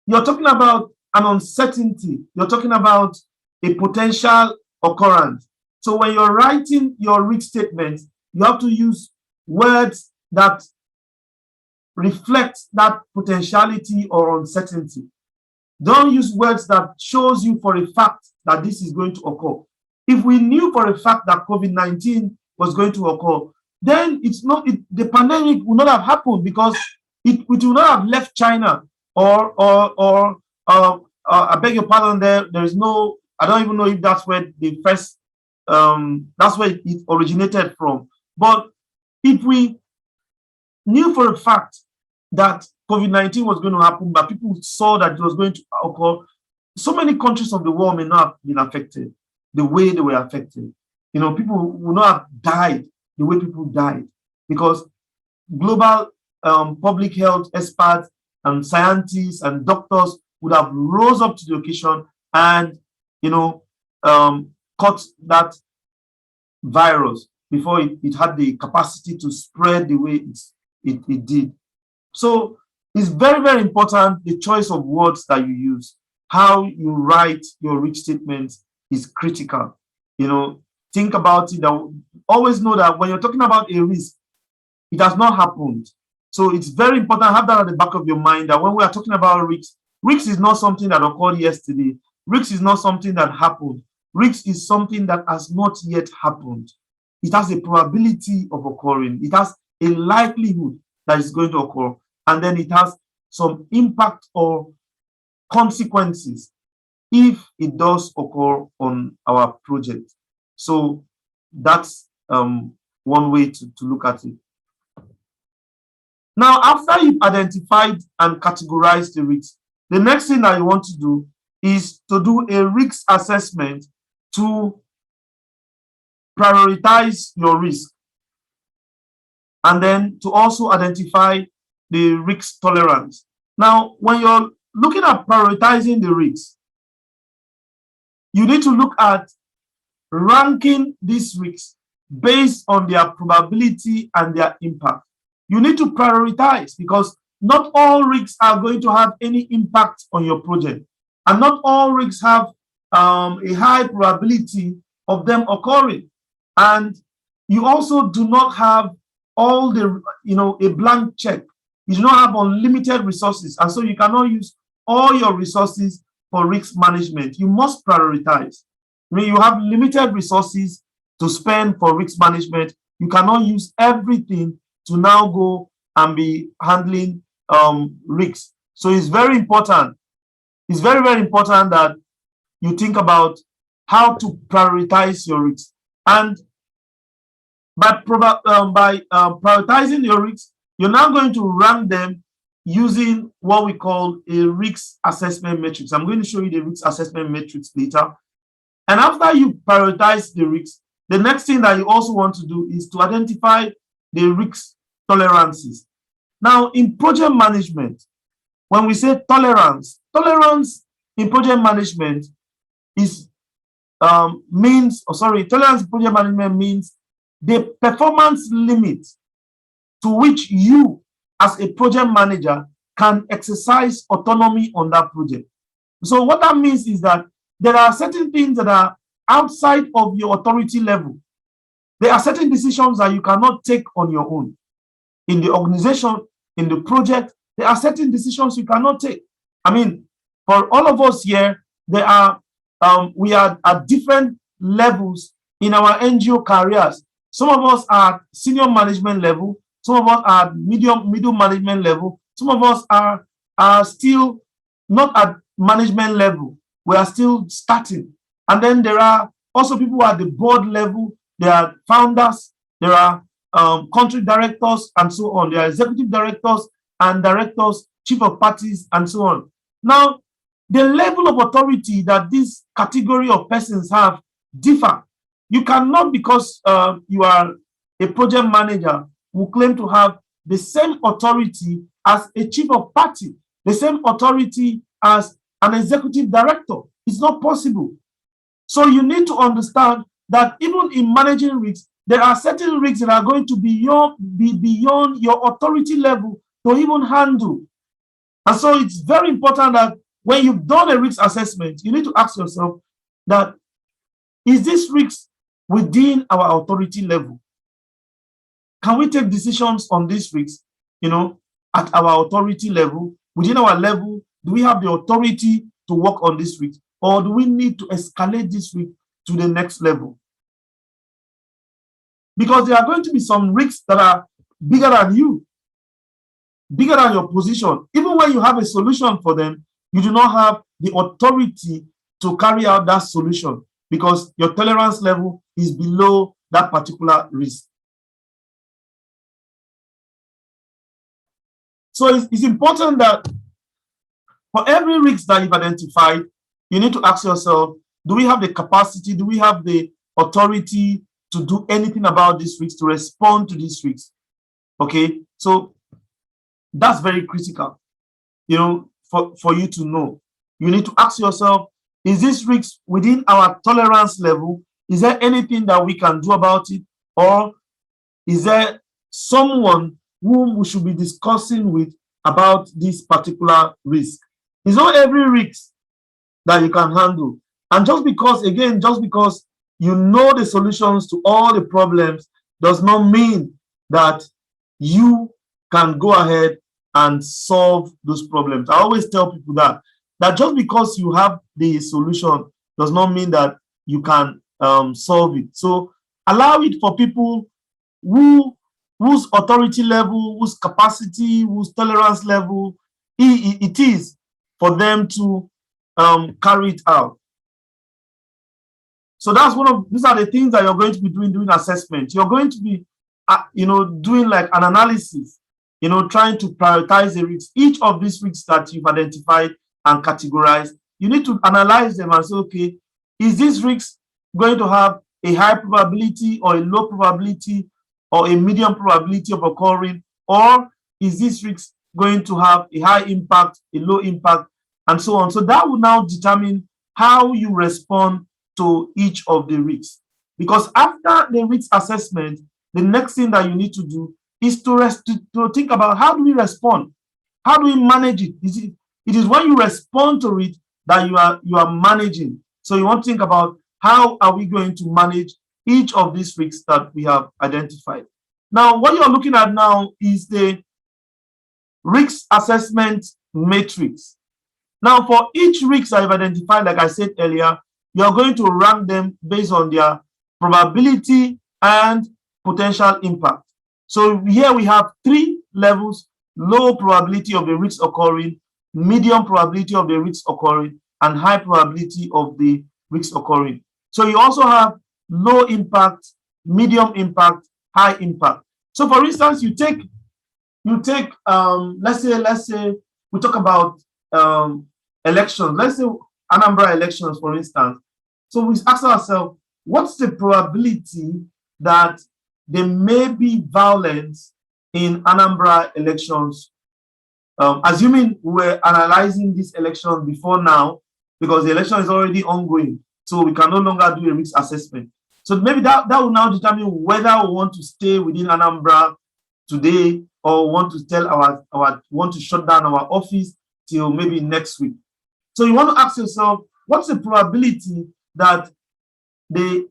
you're talking about an uncertainty. You're talking about a potential occurrence. So when you're writing your risk statement, you have to use words that reflect that potentiality or uncertainty. Don't use words that shows you for a fact that this is going to occur. If we knew for a fact that COVID-19 was going to occur, then the pandemic would not have happened, because it would not have left China, or I beg your pardon, there is no, I don't even know if that's where the first that's where it originated from. But if we knew for a fact that COVID-19 was going to happen, but people saw that it was going to occur, so many countries of the world may not have been affected the way they were affected. You know, people would not have died the way people died, because global public health experts and scientists and doctors would have rose up to the occasion and, you know, caught that virus before it had the capacity to spread the way it did. So it's very, very important, the choice of words that you use. How you write your rich statements is critical. You know, think about it. Always know that when you're talking about a risk, it has not happened. So it's very important, have that at the back of your mind, that when we are talking about risk, risk is not something that occurred yesterday. Risk is not something that happened. Risk is something that has not yet happened. It has a probability of occurring. It has a likelihood that it's going to occur. And then it has some impact or consequences if it does occur on our project. So that's one way to look at it. Now, after you've identified and categorized the risks, the next thing that you want to do is to do a risk assessment to prioritize your risk, and then to also identify the risk tolerance. Now, when you're looking at prioritizing the risks, you need to look at ranking these risks based on their probability and their impact. You need to prioritize, because not all risks are going to have any impact on your project, and not all risks have a high probability of them occurring. And you also do not have all the, a blank check. You do not have unlimited resources, and so you cannot use all your resources for risk management. You must prioritize. When you have limited resources to spend for risk management, you cannot use everything to now go and be handling risks. So it's very important. It's very, very important that you think about how to prioritize your risks. And by prioritizing your risks, you're now going to rank them using what we call a risk assessment matrix. I'm going to show you the risk assessment matrix later. And after you prioritize the risks, the next thing that you also want to do is to identify the risk tolerances. Now, in project management, when we say tolerance in project management is tolerance in project management means the performance limit to which you as a project manager can exercise autonomy on that project. So what that means is that there are certain things that are outside of your authority level. There are certain decisions that you cannot take on your own. In the organization, in the project, there are certain decisions you cannot take. I mean, for all of us here, there are we are at different levels in our NGO careers. Some of us are at senior management level, some of us are at middle management level, some of us are still not at management level. We are still starting. And then there are also people at the board level. There are founders, there are country directors, and so on. There are executive directors and directors, chief of parties, and so on. Now, the level of authority that this category of persons have differ. You cannot, because you are a project manager who claim to have the same authority as a chief of party, the same authority as an executive director. It's not possible. So you need to understand that even in managing risks, there are certain risks that are going to be beyond your authority level to even handle. And so it's very important that when you've done a risk assessment, you need to ask yourself that, is this risk within our authority level? Can we take decisions on this risk, at our authority level? Within our level, do we have the authority to work on this risk? Or do we need to escalate this risk to the next level? Because there are going to be some risks that are bigger than you, bigger than your position. Even when you have a solution for them, you do not have the authority to carry out that solution. because your tolerance level is below that particular risk. So it's important that for every risk that you've identified, you need to ask yourself, do we have the capacity, do we have the authority to do anything about this risk, to respond to this risk? Okay, so that's very critical, for you to know. You need to ask yourself, is this risk within our tolerance level? Is there anything that we can do about it? Or is there someone whom we should be discussing with about this particular risk? It's not every risk that you can handle. And just because you know the solutions to all the problems does not mean that you can go ahead and solve those problems. I always tell people that just because you have the solution does not mean that you can solve it. So allow it for people whose authority level, whose capacity, whose tolerance level it is for them to carry it out. So that's these are the things that you're going to be doing assessment. You're going to be, doing like an analysis, trying to prioritize the risks. Each of these risks that you've identified and categorized, you need to analyze them and say, okay, is this risk going to have a high probability or a low probability or a medium probability of occurring, or is this risk going to have a high impact, a low impact, and so on. So that will now determine how you respond to each of the risks. Because after the risk assessment, the next thing that you need to do is to think about, how do we respond? How do we manage it? It is when you respond to it that you are managing. So you want to think about, how are we going to manage each of these risks that we have identified? Now, what you're looking at now is the risk assessment matrix. Now, for each risk I've identified, like I said earlier, you're going to rank them based on their probability and potential impact. So here we have 3 levels: low probability of the risk occurring, medium probability of the risk occurring, and high probability of the risk occurring. So you also have low impact, medium impact, high impact. So for instance, you take let's say we talk about elections. Let's say Anambra elections, for instance. So we ask ourselves, what's the probability that there may be violence in Anambra elections? Assuming we're analyzing this election before now, because the election is already ongoing, so we can no longer do a risk assessment. So maybe that will now determine whether we want to stay within Anambra today, or want to tell want to shut down our office till maybe next week. So you want to ask yourself, what's the probability that there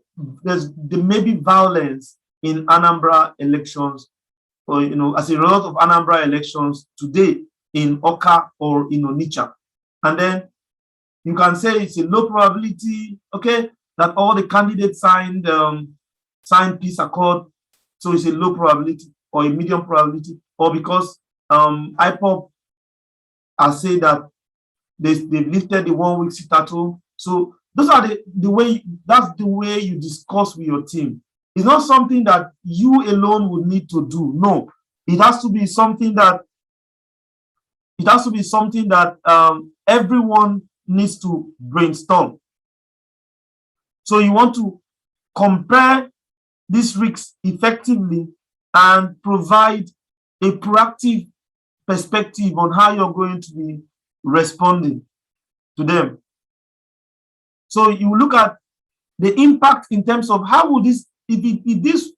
may be violence in Anambra elections, or as a result of Anambra elections today in Oka or in Onitsha? And then you can say it's a low probability, okay, that all the candidates signed peace accord, so it's a low probability, or a medium probability, or because IPOP has said that they've lifted the 1 week sit at home. So those are that's the way you discuss with your team. It's not something that you alone would need to do. No, it has to be something that everyone needs to brainstorm. So you want to compare these risks effectively and provide a proactive perspective on how you're going to be responding to them. So you look at the impact in terms of how will this, if these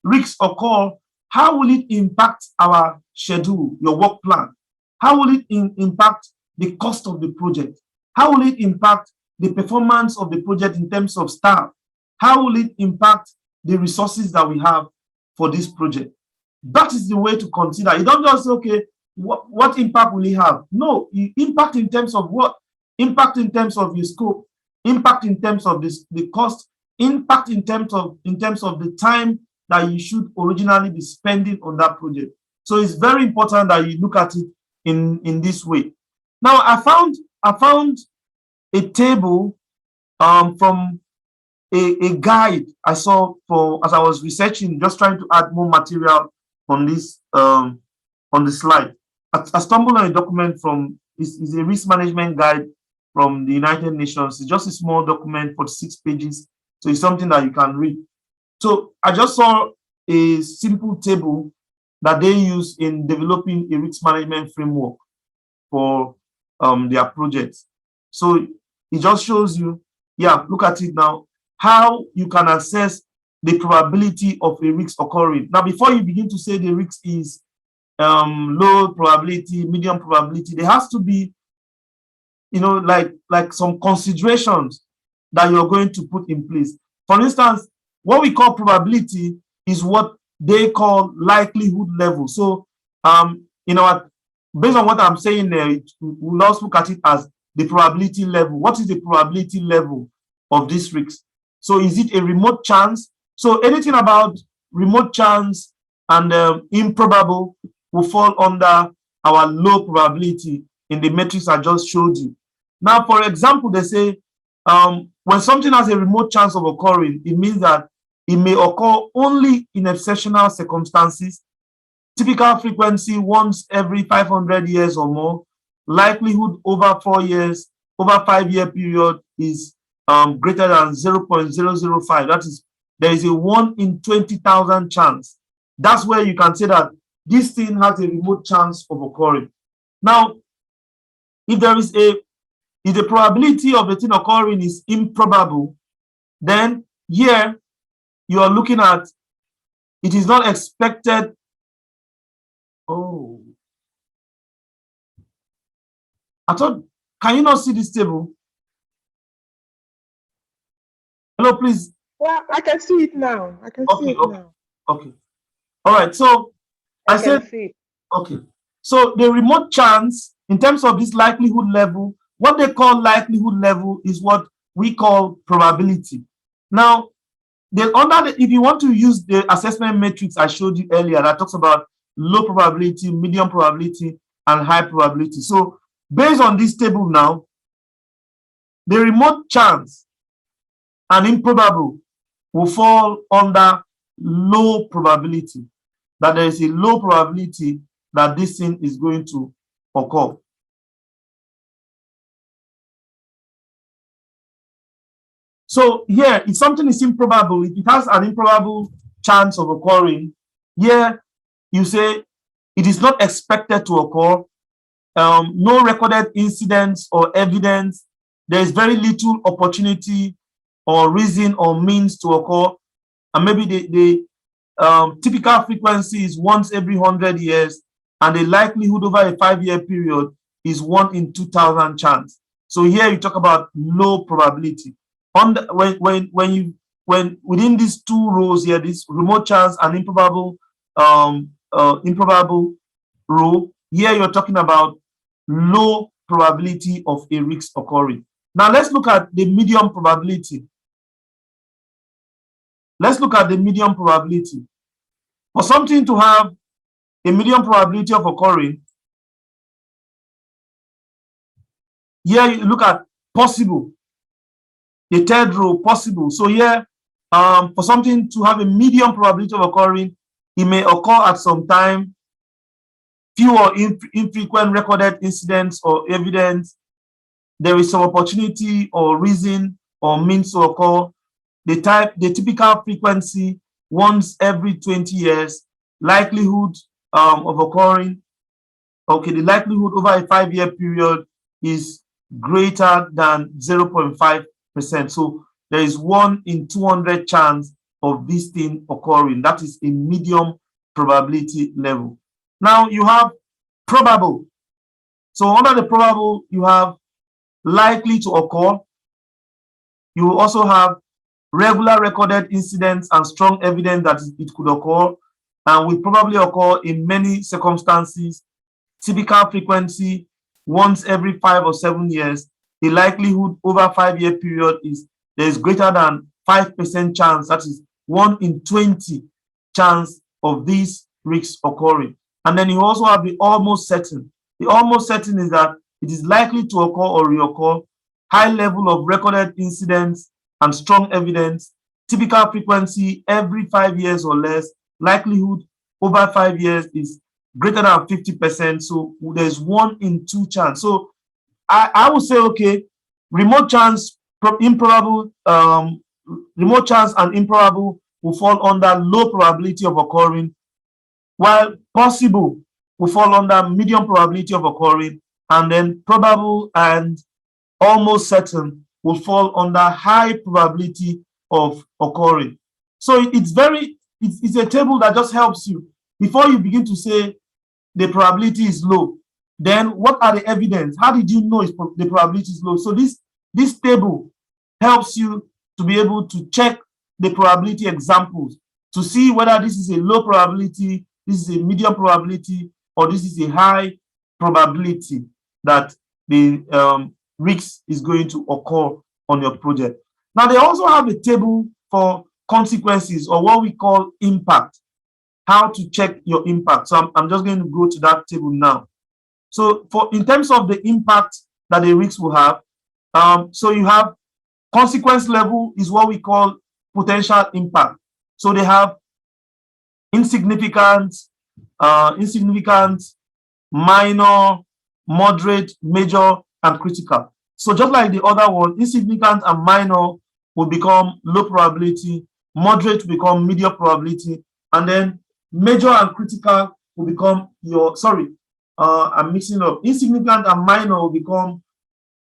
risks occur, how will it impact our schedule, your work plan? How will it impact the cost of the project? How will it impact the performance of the project in terms of staff? How will it impact the resources that we have for this project? That is the way to consider. You don't just say, okay, what impact will it have? No, impact in terms of what? Impact in terms of your scope, impact in terms of the cost, impact in terms of the time that you should originally be spending on that project. So it's very important that you look at it in this way. Now, I found a table from a guide I saw for as I was researching, just trying to add more material on this on the slide. I stumbled on a document from is a risk management guide from the United Nations. It's just a small document, 46 pages. So it's something that you can read. So I just saw a simple table that they use in developing a risk management framework for their projects. So it just shows you, yeah, look at it now, how you can assess the probability of a risk occurring. Now, before you begin to say the risk is low probability, medium probability, there has to be, you know, like some considerations that you're going to put in place. For instance, what we call probability is what they call likelihood level. So you know, based on what I'm saying there, we'll also look at it as the probability level. What is the probability level of this risk? So is it a remote chance? So anything about remote chance and improbable will fall under our low probability in the matrix I just showed you. Now, for example, they say when something has a remote chance of occurring, it means that it may occur only in exceptional circumstances. Typical frequency once every 500 years or more. Likelihood over 4 years, over 5-year period is greater than 0.005. That is, there is a 1 in 20,000 chance. That's where you can say that this thing has a remote chance of occurring. Now, if there is if the probability of the thing occurring is improbable, then here you are looking at it is not expected. Oh, I thought, can you not see this table? Hello, please. Well, I can see it now. I can see it now. Okay. All right. So I said, okay. So the remote chance, in terms of this likelihood level, what they call likelihood level is what we call probability. Now, if you want to use the assessment matrix I showed you earlier that talks about low probability, medium probability, and high probability. So based on this table now, the remote chance and improbable will fall under low probability, that there is a low probability that this thing is going to occur. So here, if something is improbable, if it has an improbable chance of occurring, here you say it is not expected to occur, no recorded incidents or evidence, there is very little opportunity or reason or means to occur, and maybe the typical frequency is once every 100 years, and the likelihood over a 5-year period is 1 in 2,000 chance. So here you talk about low probability. When within these two rows here, this remote chance and improbable row, here you're talking about low probability of a risk occurring. Now let's look at the medium probability. Let's look at the medium probability. For something to have a medium probability of occurring, here you look at possible, the third row, possible. So here, for something to have a medium probability of occurring, it may occur at some time, few or infrequent recorded incidents or evidence, there is some opportunity or reason or means to occur, the typical frequency once every 20 years, likelihood of occurring, okay, the likelihood over a 5-year period is greater than 0.5%. So there is 1 in 200 chance of this thing occurring. That is a medium probability level. Now you have probable. So under the probable, you have likely to occur. You will also have regular recorded incidents and strong evidence that it could occur and will probably occur in many circumstances. Typical frequency once every 5 or 7 years. The likelihood over a 5-year period is there is greater than 5% chance, that is 1 in 20 chance of these risks occurring. And then you also have the almost certain. The almost certain is that it is likely to occur or reoccur high level of recorded incidents and strong evidence, typical frequency every 5 years or less, likelihood over 5 years is greater than 50%. So there's 1 in 2 chance. So I would say, okay, remote chance, improbable, remote chance and improbable will fall under low probability of occurring, while possible will fall under medium probability of occurring, and then probable and almost certain will fall under high probability of occurring. So it's a table that just helps you before you begin to say the probability is low. Then what are the evidence? How did you know the probability is low? So this table helps you to be able to check the probability examples to see whether this is a low probability, this is a medium probability, or this is a high probability that the risk is going to occur on your project. Now, they also have a table for consequences, or what we call impact, how to check your impact. So I'm just going to go to that table now. So in terms of the impact that the risk will have, so you have consequence level is what we call potential impact. So they have insignificant, minor, moderate, major, and critical. So just like the other one, insignificant and minor will become low probability, moderate will become medium probability, and then major and critical will become I'm mixing up. Insignificant and minor will become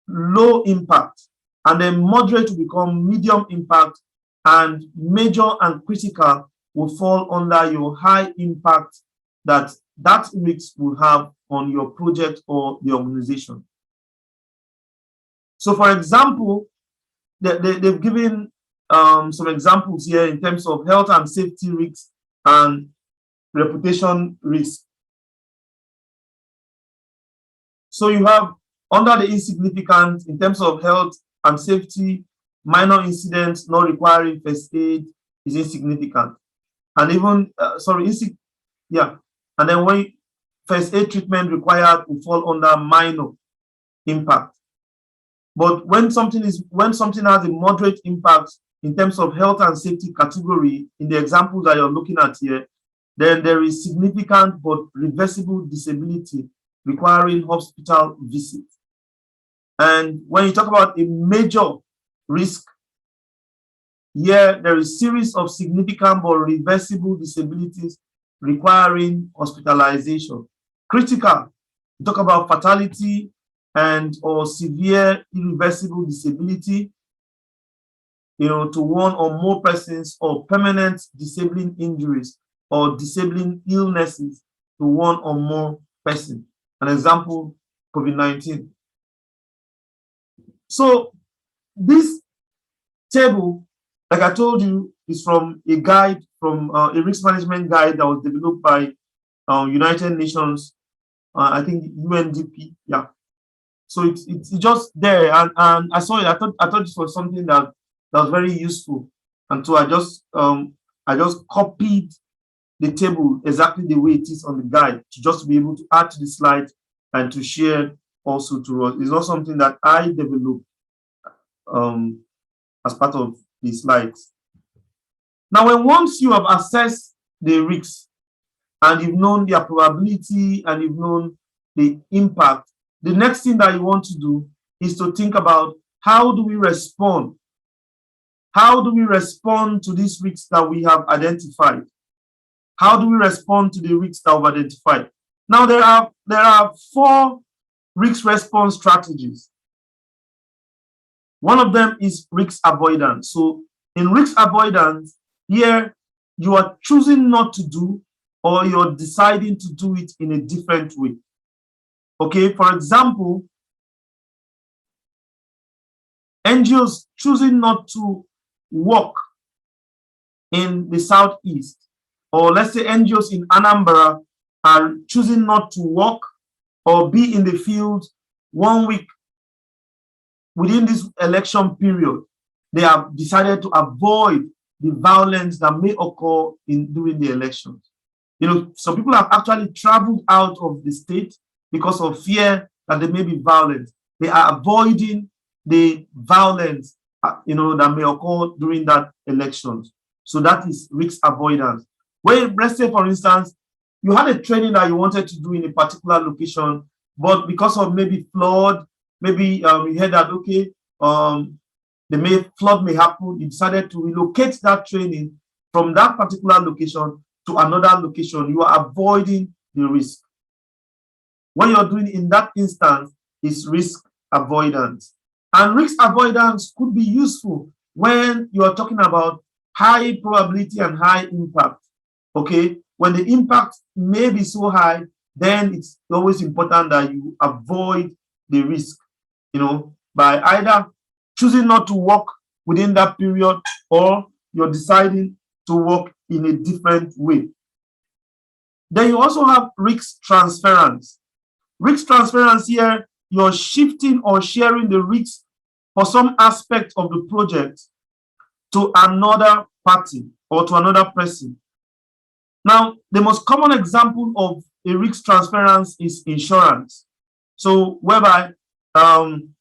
low impact, and then moderate will become medium impact, and major and critical will fall under your high impact that risk will have on your project or the organization. So for example, they've given some examples here in terms of health and safety risks and reputation risk. So you have under the insignificant in terms of health and safety, minor incidents not requiring first aid is insignificant. And even, and then when first aid treatment required will fall under minor impact. But when something has a moderate impact in terms of health and safety category, in the examples that you're looking at here, then there is significant but reversible disability requiring hospital visit. And when you talk about a major risk, here there is series of significant but reversible disabilities requiring hospitalization. Critical, you talk about fatality and or severe irreversible disability, to one or more persons, or permanent disabling injuries or disabling illnesses to one or more persons. An example, COVID-19. So this table, like I told you, is from a guide, from a risk management guide that was developed by United Nations, I think UNDP, yeah. So it's just there, and I saw it. I thought this was something that was very useful, and so I just copied the table exactly the way it is on the guide, to be able to add to the slide and to share also to us. It's not something that I developed as part of the slides. Now, once you have assessed the risks and you've known their probability and you've known the impact, the next thing that you want to do is to think about, how do we respond? How do we respond to these risks that we have identified? How do we respond to the risks that we've identified? Now, there are 4 risk response strategies. One of them is risk avoidance. So in risk avoidance, here you are choosing not to do, or you're deciding to do it in a different way. Okay, for example, NGOs choosing not to work in the Southeast, or let's say NGOs in Anambra are choosing not to work or be in the field 1 week within this election period. They have decided to avoid the violence that may occur during the elections. Some people have actually traveled out of the state because of fear that there may be violence. They are avoiding the violence, that may occur during that elections. So that is risk avoidance. When, let's say, for instance, you had a training that you wanted to do in a particular location, but because of maybe flood, maybe you heard that, okay, flood may happen, you decided to relocate that training from that particular location to another location. You are avoiding the risk. What you're doing in that instance is risk avoidance. And risk avoidance could be useful when you are talking about high probability and high impact. Okay, when the impact may be so high, then it's always important that you avoid the risk, by either choosing not to work within that period, or you're deciding to work in a different way. Then you also have risk transference. Risk transference here, you're shifting or sharing the risk for some aspect of the project to another party or to another person. Now, the most common example of a risk transference is insurance. So whereby when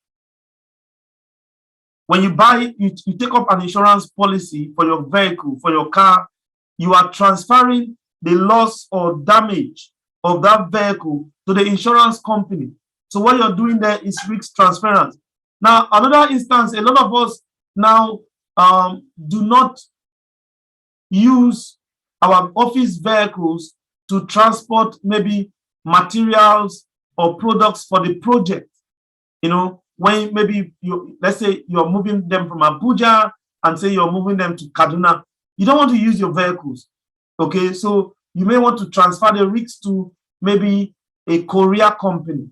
you take up an insurance policy for your vehicle, for your car, you are transferring the loss or damage of that vehicle to the insurance company. So what you're doing there is risk transference. Now, another instance, a lot of us now do not use our office vehicles to transport maybe materials or products for the project. When maybe let's say you're moving them from Abuja and say you're moving them to Kaduna, you don't want to use your vehicles. Okay, so you may want to transfer the risk to maybe a courier company.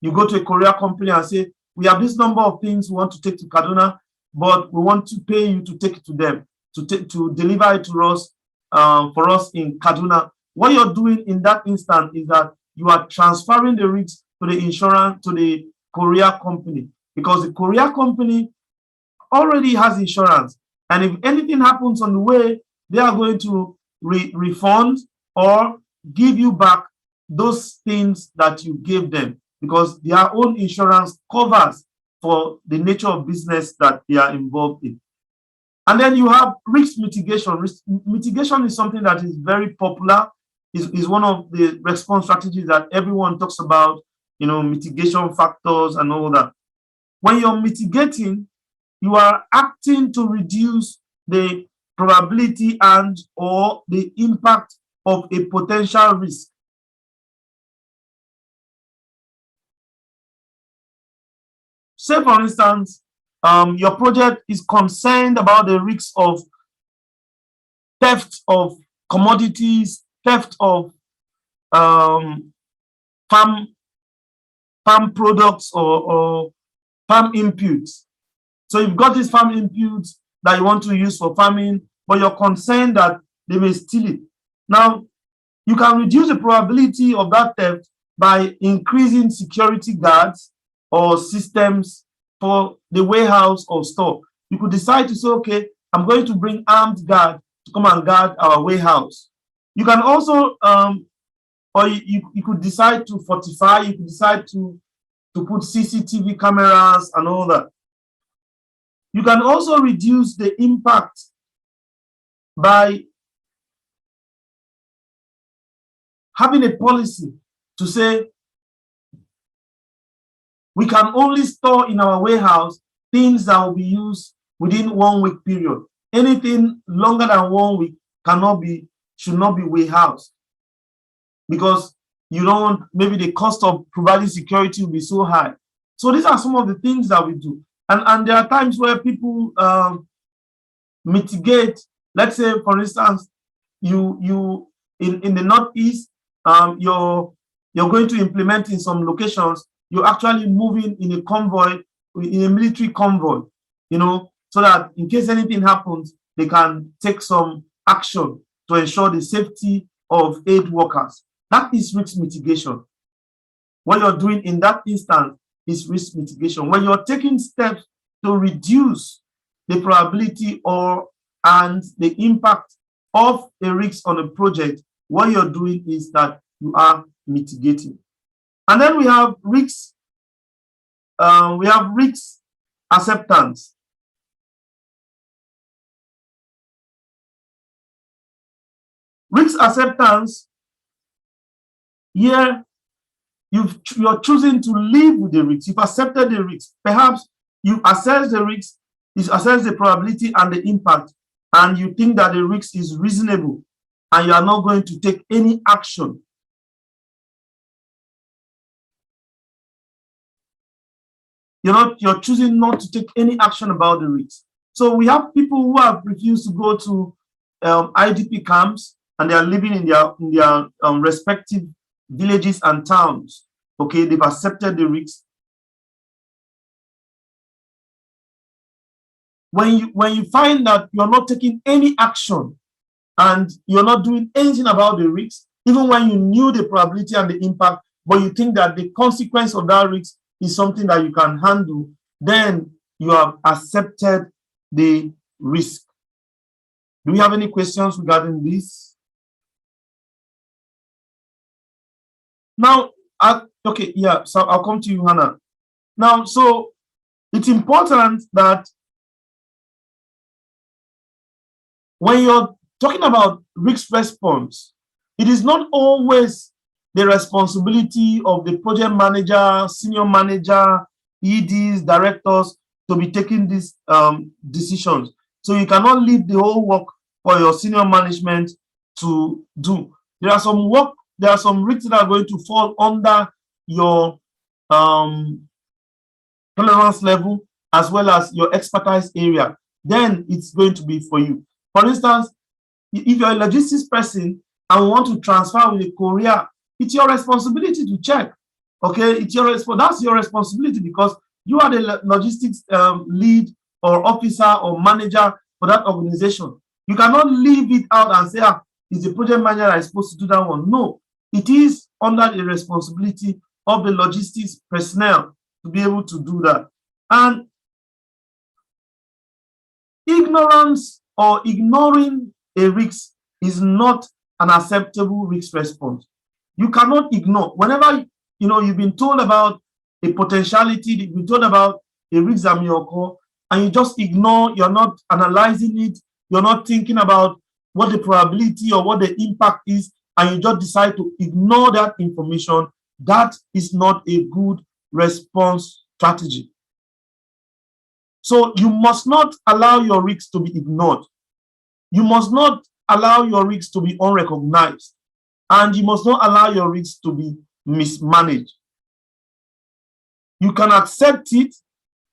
You go to a courier company and say, we have this number of things we want to take to Kaduna, but we want to pay you to take it to them, to deliver it to us, for us in Kaduna. What you're doing in that instant is that you are transferring the risk to the insurance, to the courier company, because the courier company already has insurance. And if anything happens on the way, they are going to refund or give you back those things that you gave them, because their own insurance covers for the nature of business that they are involved in. And then you have risk mitigation. Risk mitigation is something that is very popular, is one of the response strategies that everyone talks about, mitigation factors and all that. When you're mitigating, you are acting to reduce the probability and or the impact of a potential risk. Say, for instance, your project is concerned about the risks of theft of commodities, theft of farm products or farm inputs. So you've got these farm inputs that you want to use for farming, but you're concerned that they may steal it. Now, you can reduce the probability of that theft by increasing security guards or systems for the warehouse or store. You could decide to say, okay, I'm going to bring armed guard to come and guard our warehouse. You can also, or you could decide to fortify, you could decide to put CCTV cameras and all that. You can also reduce the impact by having a policy to say, we can only store in our warehouse things that will be used within 1 week period. Anything longer than 1 week should not be warehoused, because you don't want, maybe the cost of providing security will be so high. So these are some of the things that we do. And there are times where people mitigate. Let's say, for instance, you in the Northeast, you're going to implement in some locations, you're actually moving in a convoy, in a military convoy, so that in case anything happens, they can take some action to ensure the safety of aid workers. That is risk mitigation. What you're doing in that instance is risk mitigation. When you're taking steps to reduce the probability and the impact of a risk on a project, what you're doing is that you are mitigating. And then we have risks acceptance. Risk acceptance, here you're choosing to live with the risk. You've accepted the risk. Perhaps you assess the risk, you assess the probability and the impact, and you think that the risk is reasonable, and you are not going to take any action. You're choosing not to take any action about the risk. So we have people who have refused to go to IDP camps, and they are living in their respective villages and towns. Okay, they've accepted the risk. When you find that you're not taking any action and you're not doing anything about the risk, even when you knew the probability and the impact, but you think that the consequence of that risk is something that you can handle, then you have accepted the risk. Do we have any questions regarding this? Now, okay, yeah, so I'll come to you, Hannah. Now, so it's important that when you're talking about risk response, it is not always the responsibility of the project manager, senior manager, EDs, directors to be taking these decisions. So you cannot leave the whole work for your senior management to do. There are some risks that are going to fall under your tolerance level as well as your expertise area. Then it's going to be for you. For instance, if you're a logistics person and want to transfer with a courier, it's your responsibility to check. Okay, that's your responsibility, because you are the logistics lead or officer or manager for that organization. You cannot leave it out and say, it's the project manager that is supposed to do that one. No, it is under the responsibility of the logistics personnel to be able to do that. And ignorance or ignoring a risk is not an acceptable risk response. You cannot ignore. Whenever you've been told about a potentiality, you've been told about a risk that may occur, and you just ignore, you're not analyzing it, you're not thinking about what the probability or what the impact is, and you just decide to ignore that information, that is not a good response strategy. So you must not allow your risks to be ignored. You must not allow your risks to be unrecognized. And you must not allow your risks to be mismanaged. You can accept it,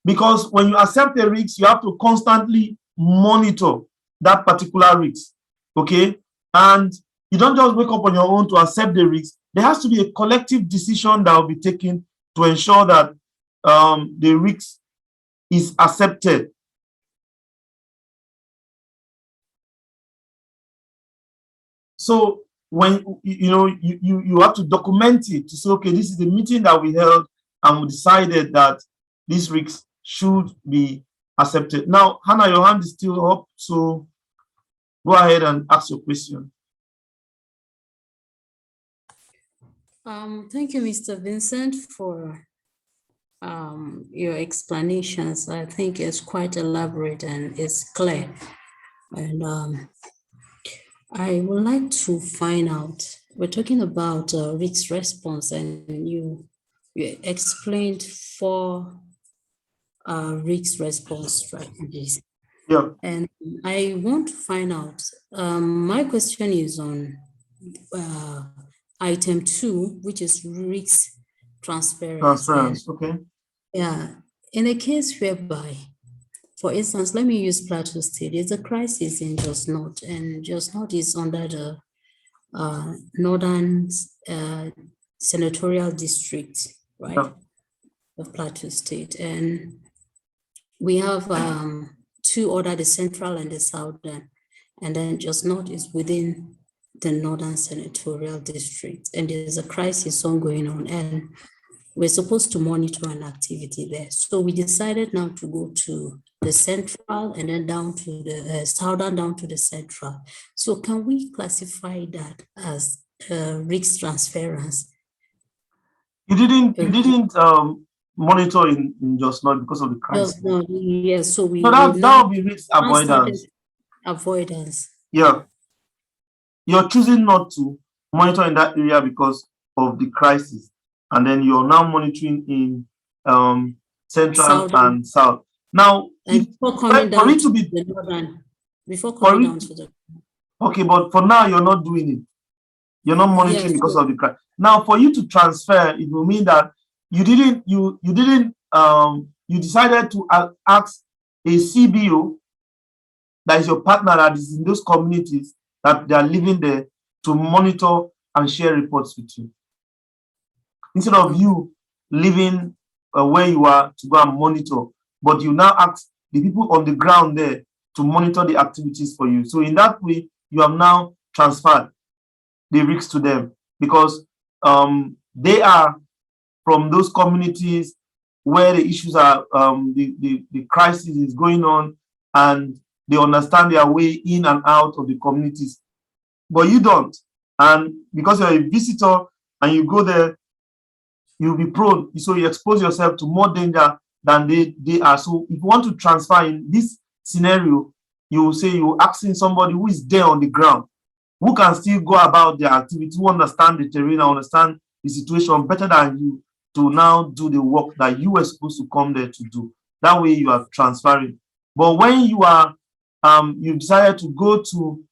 because when you accept a risk, you have to constantly monitor that particular risk. Okay? And you don't just wake up on your own to accept the risk. There has to be a collective decision that will be taken to ensure that the risk is accepted. So when you have to document it to say, okay, this is the meeting that we held and we decided that this risk should be accepted. Now, Hannah, your hand is still up, so go ahead and ask your question. Thank you, Mr. Vincent, for your explanations. I think it's quite elaborate and it's clear. And I would like to find out, we're talking about risk response, and you explained 4 risk response strategies. Yeah. And I want to find out, my question is on item 2, which is risk transference. Transference, okay. Yeah, in a case whereby, for instance, let me use Plateau State. There's a crisis in Jos North, and Jos North is under the Northern Senatorial District, right, Yeah. of Plateau State. And we have 2 other, the Central and the Southern, and then Jos North is within the Northern Senatorial District, and there's a crisis ongoing on, and we're supposed to monitor an activity there. So we decided now to go to the Central and then down to the Southern, down to the Central. So can we classify that as risk transference? You didn't monitor in just not because of the crisis. Just not, yes. So we So will that would be risk avoidance. Avoidance. Yeah. You're choosing not to monitor in that area because of the crisis. And then you're now monitoring in central Southern. and south. Now, And before coming for down it to to be the northern, before coming down to the okay, but for now you're not doing it. You're not monitoring yes, because of the crisis. Now, for you to transfer, it will mean that you decided to ask a CBO that is your partner that is in those communities that they are living there to monitor and share reports with you. Instead of you living where you are to go and monitor, but you now ask the people on the ground there to monitor the activities for you. So in that way, you have now transferred the risks to them because they are from those communities where the issues are, the crisis is going on, and they understand their way in and out of the communities. But you don't. And because you're a visitor and you go there, you'll be prone. So you expose yourself to more danger than they are. So if you want to transfer in this scenario, you will say you're asking somebody who is there on the ground, who can still go about their activity, who understand the terrain, understand the situation better than you, to now do the work that you were supposed to come there to do. That way you are transferring. But when you are, you decided to go to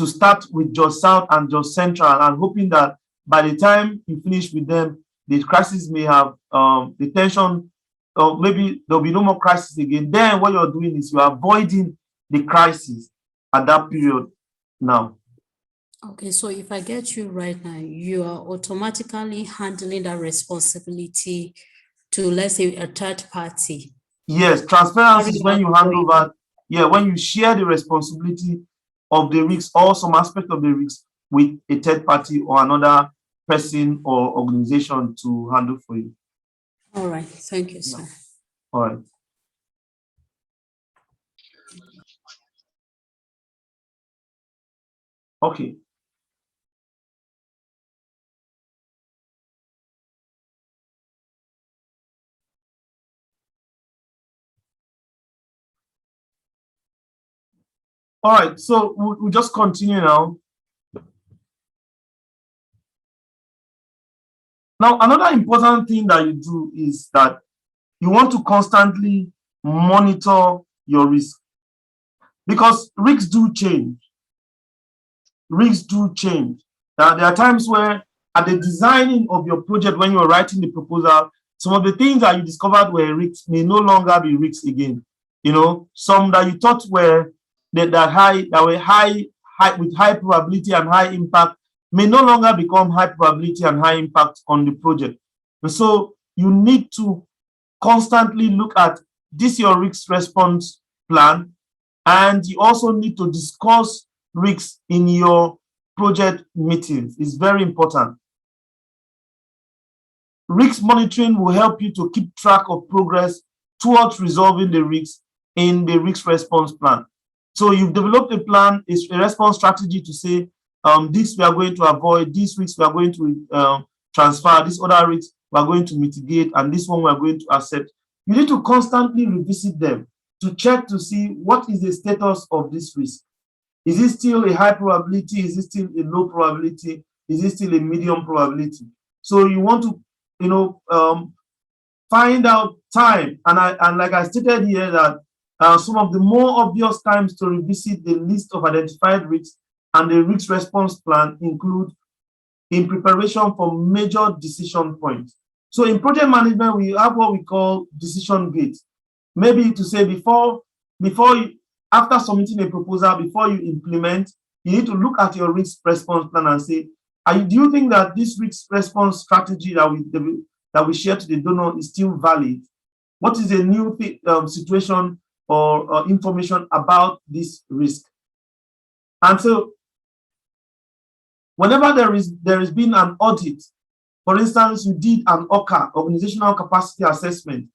start with just South and just Central and hoping that by the time you finish with them, the crisis may have the tension, or maybe there'll be no more crisis again. Then what you're doing is you're avoiding the crisis at that period now. Okay, so if I get you right now, you are automatically handling that responsibility to, let's say, a third party. Yes, transparency is when you hand over, when you share the responsibility of the risks or some aspect of the risks with a third party or another person or organization to handle for you. All right, thank you, sir. All right. Okay. All right, so we'll just continue now. Now, another important thing that you do is that you want to constantly monitor your risk, because risks do change. Risks do change. Now, there are times where at the designing of your project, when you're writing the proposal, some of the things that you discovered were risks may no longer be risks again. You know, some that you thought were with high probability and high impact may no longer become high probability and high impact on the project. And so you need to constantly look at this your risk response plan, and you also need to discuss risks in your project meetings. It's very important. Risk monitoring will help you to keep track of progress towards resolving the risks in the risk response plan. So you've developed a plan, a response strategy to say, this we are going to avoid, this risks we are going to transfer, this other risks we are going to mitigate, and this one we are going to accept. You need to constantly revisit them to check to see what is the status of this risk. Is it still a high probability? Is it still a low probability? Is it still a medium probability? So you want to, find out time. And like I stated here, that some of the more obvious times to revisit the list of identified risks and the risk response plan include in preparation for major decision points. So in project management, we have what we call decision gates. Maybe to say after submitting a proposal, before you implement, you need to look at your risk response plan and say, do you think that this risk response strategy that we share to the donor is still valid? What is a new situation or information about this risk? And so whenever there has been an audit, for instance, you did an OCA, organizational capacity assessment.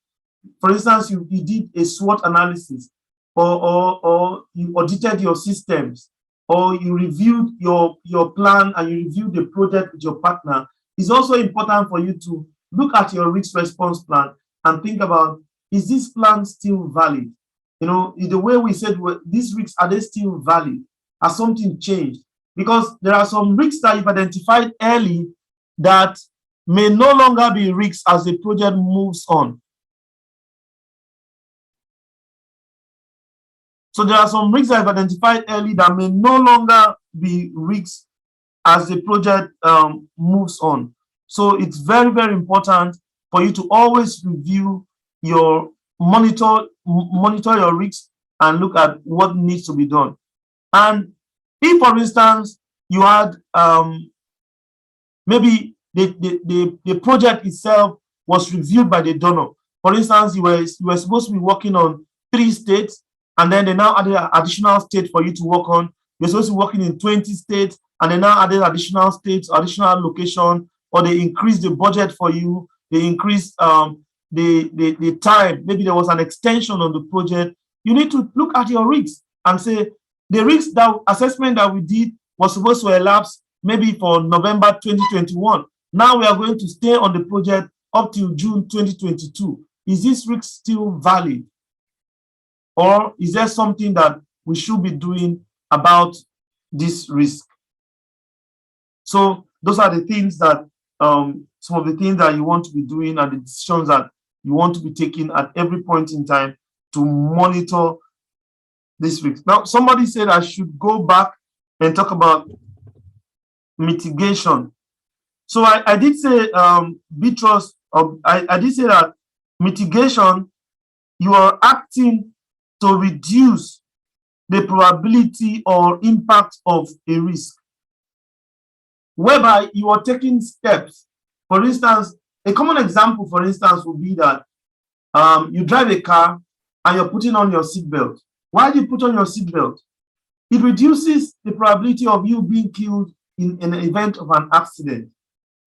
For instance, you did a SWOT analysis, or you audited your systems, or you reviewed your plan and you reviewed the project with your partner. It's also important for you to look at your risk response plan and think about, is this plan still valid? You know, the way we said, well, these risks, are they still valid? Has something changed? Because there are some risks that you've identified early that may no longer be risks as the project moves on. So there are some risks I've identified early that may no longer be risks as the project moves on. So it's very, very important for you to always review your monitor your risks and look at what needs to be done. And if, for instance, you had maybe the project itself was reviewed by the donor. For instance, you were supposed to be working on 3 states, and then they now added an additional state for you to work on. You're supposed to be working in 20 states, and they now added additional states, additional location, or they increased the budget for you. They increased the time. Maybe there was an extension on the project. You need to look at your risks and say, the risk that assessment that we did was supposed to elapse maybe for November 2021. Now we are going to stay on the project up till June 2022. Is this risk still valid? Or is there something that we should be doing about this risk? So those are the things that, some of the things that you want to be doing and the decisions that you want to be taking at every point in time to monitor this risk. Now, somebody said I should go back and talk about mitigation. So I did say, Beatrice, I did say that mitigation, you are acting to reduce the probability or impact of a risk, whereby you are taking steps. For instance, a common example, for instance, would be that you drive a car and you're putting on your seatbelt. Why do you put on your seatbelt? It reduces the probability of you being killed in an event of an accident.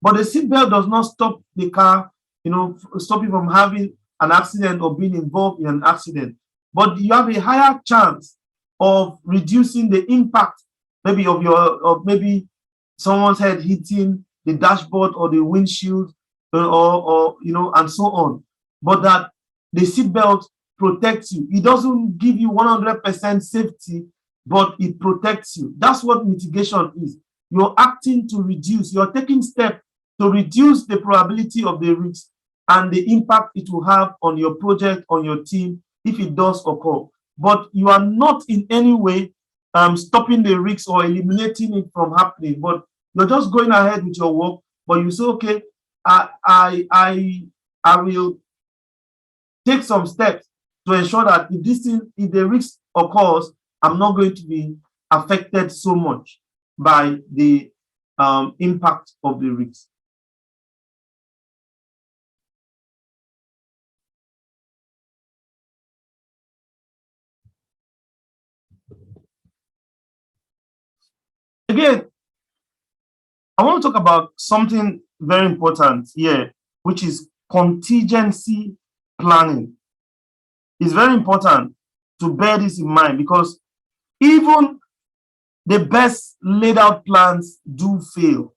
But the seatbelt does not stop the car, you know, stop you from having an accident or being involved in an accident. But you have a higher chance of reducing the impact, maybe of maybe someone's head hitting the dashboard or the windshield, or you know, and so on. But that the seatbelt protects you. It doesn't give you 100% safety, but it protects you. That's what mitigation is. You're acting to reduce, you're taking steps to reduce the probability of the risk and the impact it will have on your project, on your team, if it does occur. But you are not in any way stopping the risk or eliminating it from happening, but you're just going ahead with your work. But you say, okay, I will take some steps to ensure that if the risk occurs, I'm not going to be affected so much by the impact of the risk. Again, I want to talk about something very important here, which is contingency planning. It's very important to bear this in mind, because even the best laid out plans do fail.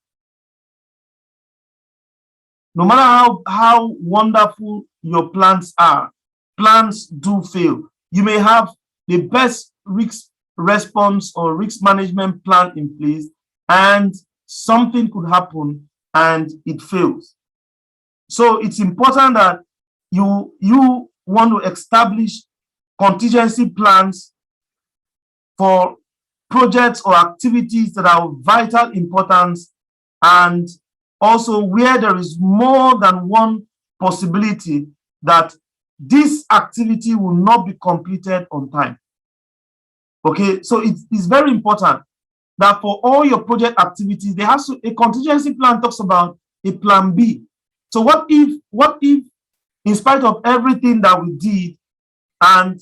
No matter how wonderful your plans are, plans do fail. You may have the best risk response or risk management plan in place, and something could happen and it fails. So it's important that you want to establish contingency plans for projects or activities that are of vital importance, and also where there is more than one possibility that this activity will not be completed on time. Okay, so it's very important that for all your project activities, there has to, a contingency plan talks about a plan B. So what if in spite of everything that we did and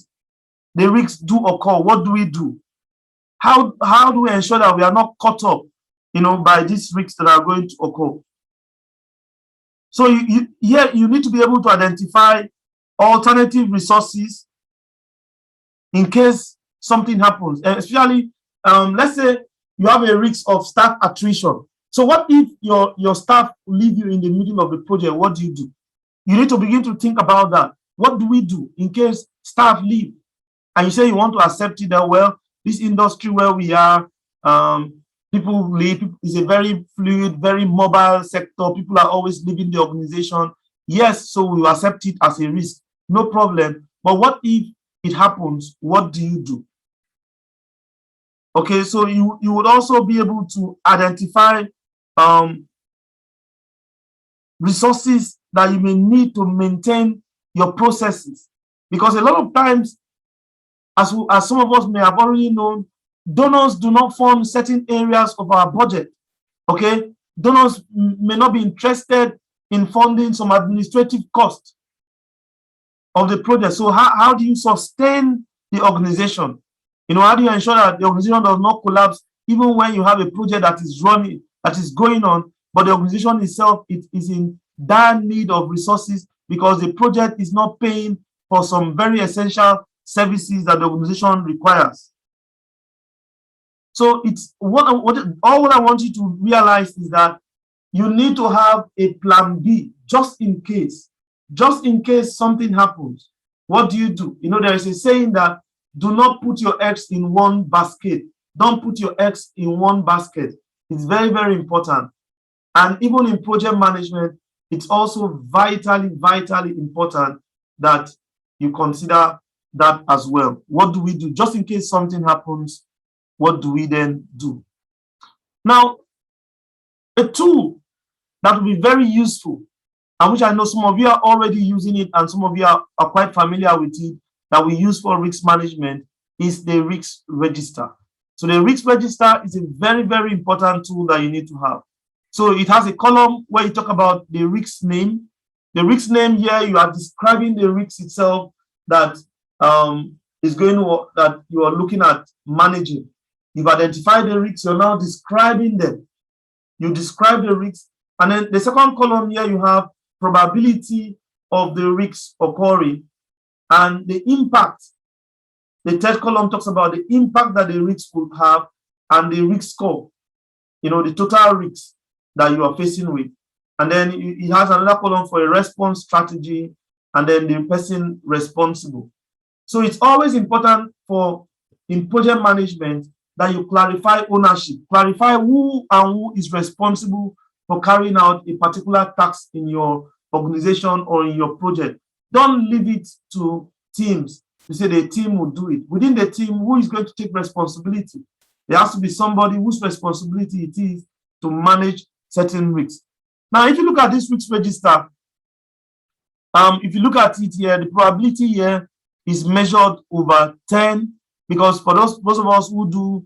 the risks do occur, what do we do? How do we ensure that we are not caught up, you know, by these risks that are going to occur? So you need to be able to identify alternative resources in case something happens, especially let's say you have a risk of staff attrition. So what if your staff leave you in the middle of the project? What do? You need to begin to think about that. What do we do in case staff leave? And you say you want to accept it that, well, this industry where we are, people leave, it's a very fluid, very mobile sector. People are always leaving the organization. Yes, so we accept it as a risk, no problem. But what if it happens? What do you do? Okay, so you would also be able to identify resources that you may need to maintain your processes. Because a lot of times, as some of us may have already known, donors do not fund certain areas of our budget. Okay, donors may not be interested in funding some administrative costs of the project. So how do you sustain the organization? You know, how do you ensure that the organization does not collapse even when you have a project that is running, that is going on, but the organization itself is in dire need of resources because the project is not paying for some very essential services that the organization requires. So it's what I want you to realize is that you need to have a plan B just in case something happens. What do? You know, there is a saying that do not put your eggs in one basket. Don't put your eggs in one basket. It's very, very important. And even in project management, it's also vitally, vitally important that you consider that as well. What do we do? Just in case something happens, what do we then do? Now, a tool that will be very useful, and which I know some of you are already using it and some of you are quite familiar with it, that we use for risk management is the risk register. So the risk register is a very, very important tool that you need to have. So it has a column where you talk about the risk name. The risk name here, you are describing the risk itself that that you are looking at managing. You've identified the risks, you're now describing them. You describe the risks. And then the second column here, you have probability of the risks occurring and the impact. The third column talks about the impact that the risk could have and the risk score, you know, the total risks that you are facing with. And then it has another column for a response strategy and then the person responsible. So it's always important in project management that you clarify ownership, clarify who is responsible for carrying out a particular task in your organization or in your project. Don't leave it to teams. You say the team will do it. Within the team, who is going to take responsibility? There has to be somebody whose responsibility it is to manage certain risks. Now, if you look at this risk register, if you look at it here, the probability here is measured over 10, because for those of us who do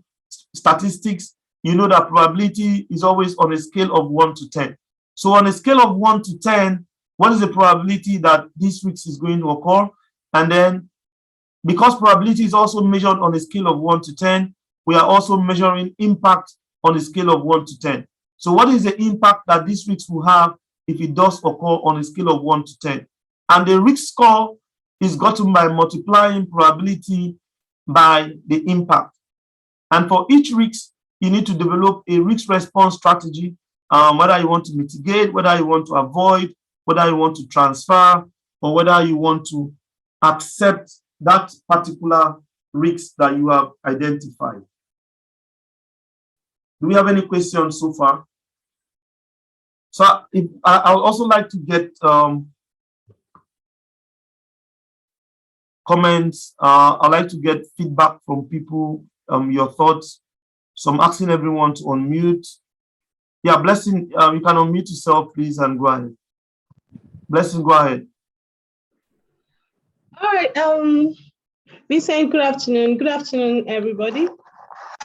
statistics, you know that probability is always on a scale of 1 to 10. So on a scale of 1 to 10, what is the probability that this risk is going to occur? And then because probability is also measured on a scale of 1 to 10, we are also measuring impact on a scale of 1 to 10. So what is the impact that this risk will have if it does occur on a scale of 1 to 10? And the risk score is gotten by multiplying probability by the impact. And for each risk, you need to develop a risk response strategy, whether you want to mitigate, whether you want to avoid, whether you want to transfer, or whether you want to accept that particular risk that you have identified. Do we have any questions so far? So I would also like to get comments. I'd like to get feedback from people, your thoughts. So I'm asking everyone to unmute. Yeah, Blessing, you can unmute yourself, please, and go ahead. Blessing, go ahead. All right. Vincent, good afternoon. Good afternoon, everybody.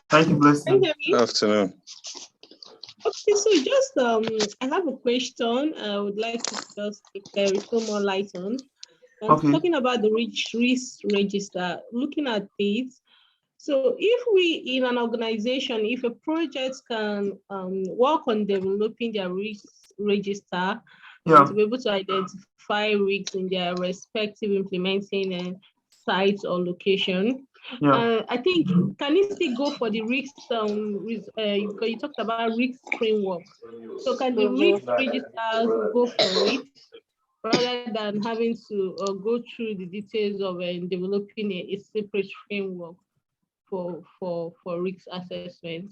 Thank you, Blessing. Good afternoon. Okay, so just I have a question I would like to just throw more light on. Okay. Talking about the risk register, looking at this. So if we in an organization, if a project can work on developing their risk register, to be able to identify risks in their respective implementing sites or location. I think, can it still go for the risk, because you talked about risk framework. So can the risk registers go for it? rather than having to go through the details of developing a separate framework for risk assessment.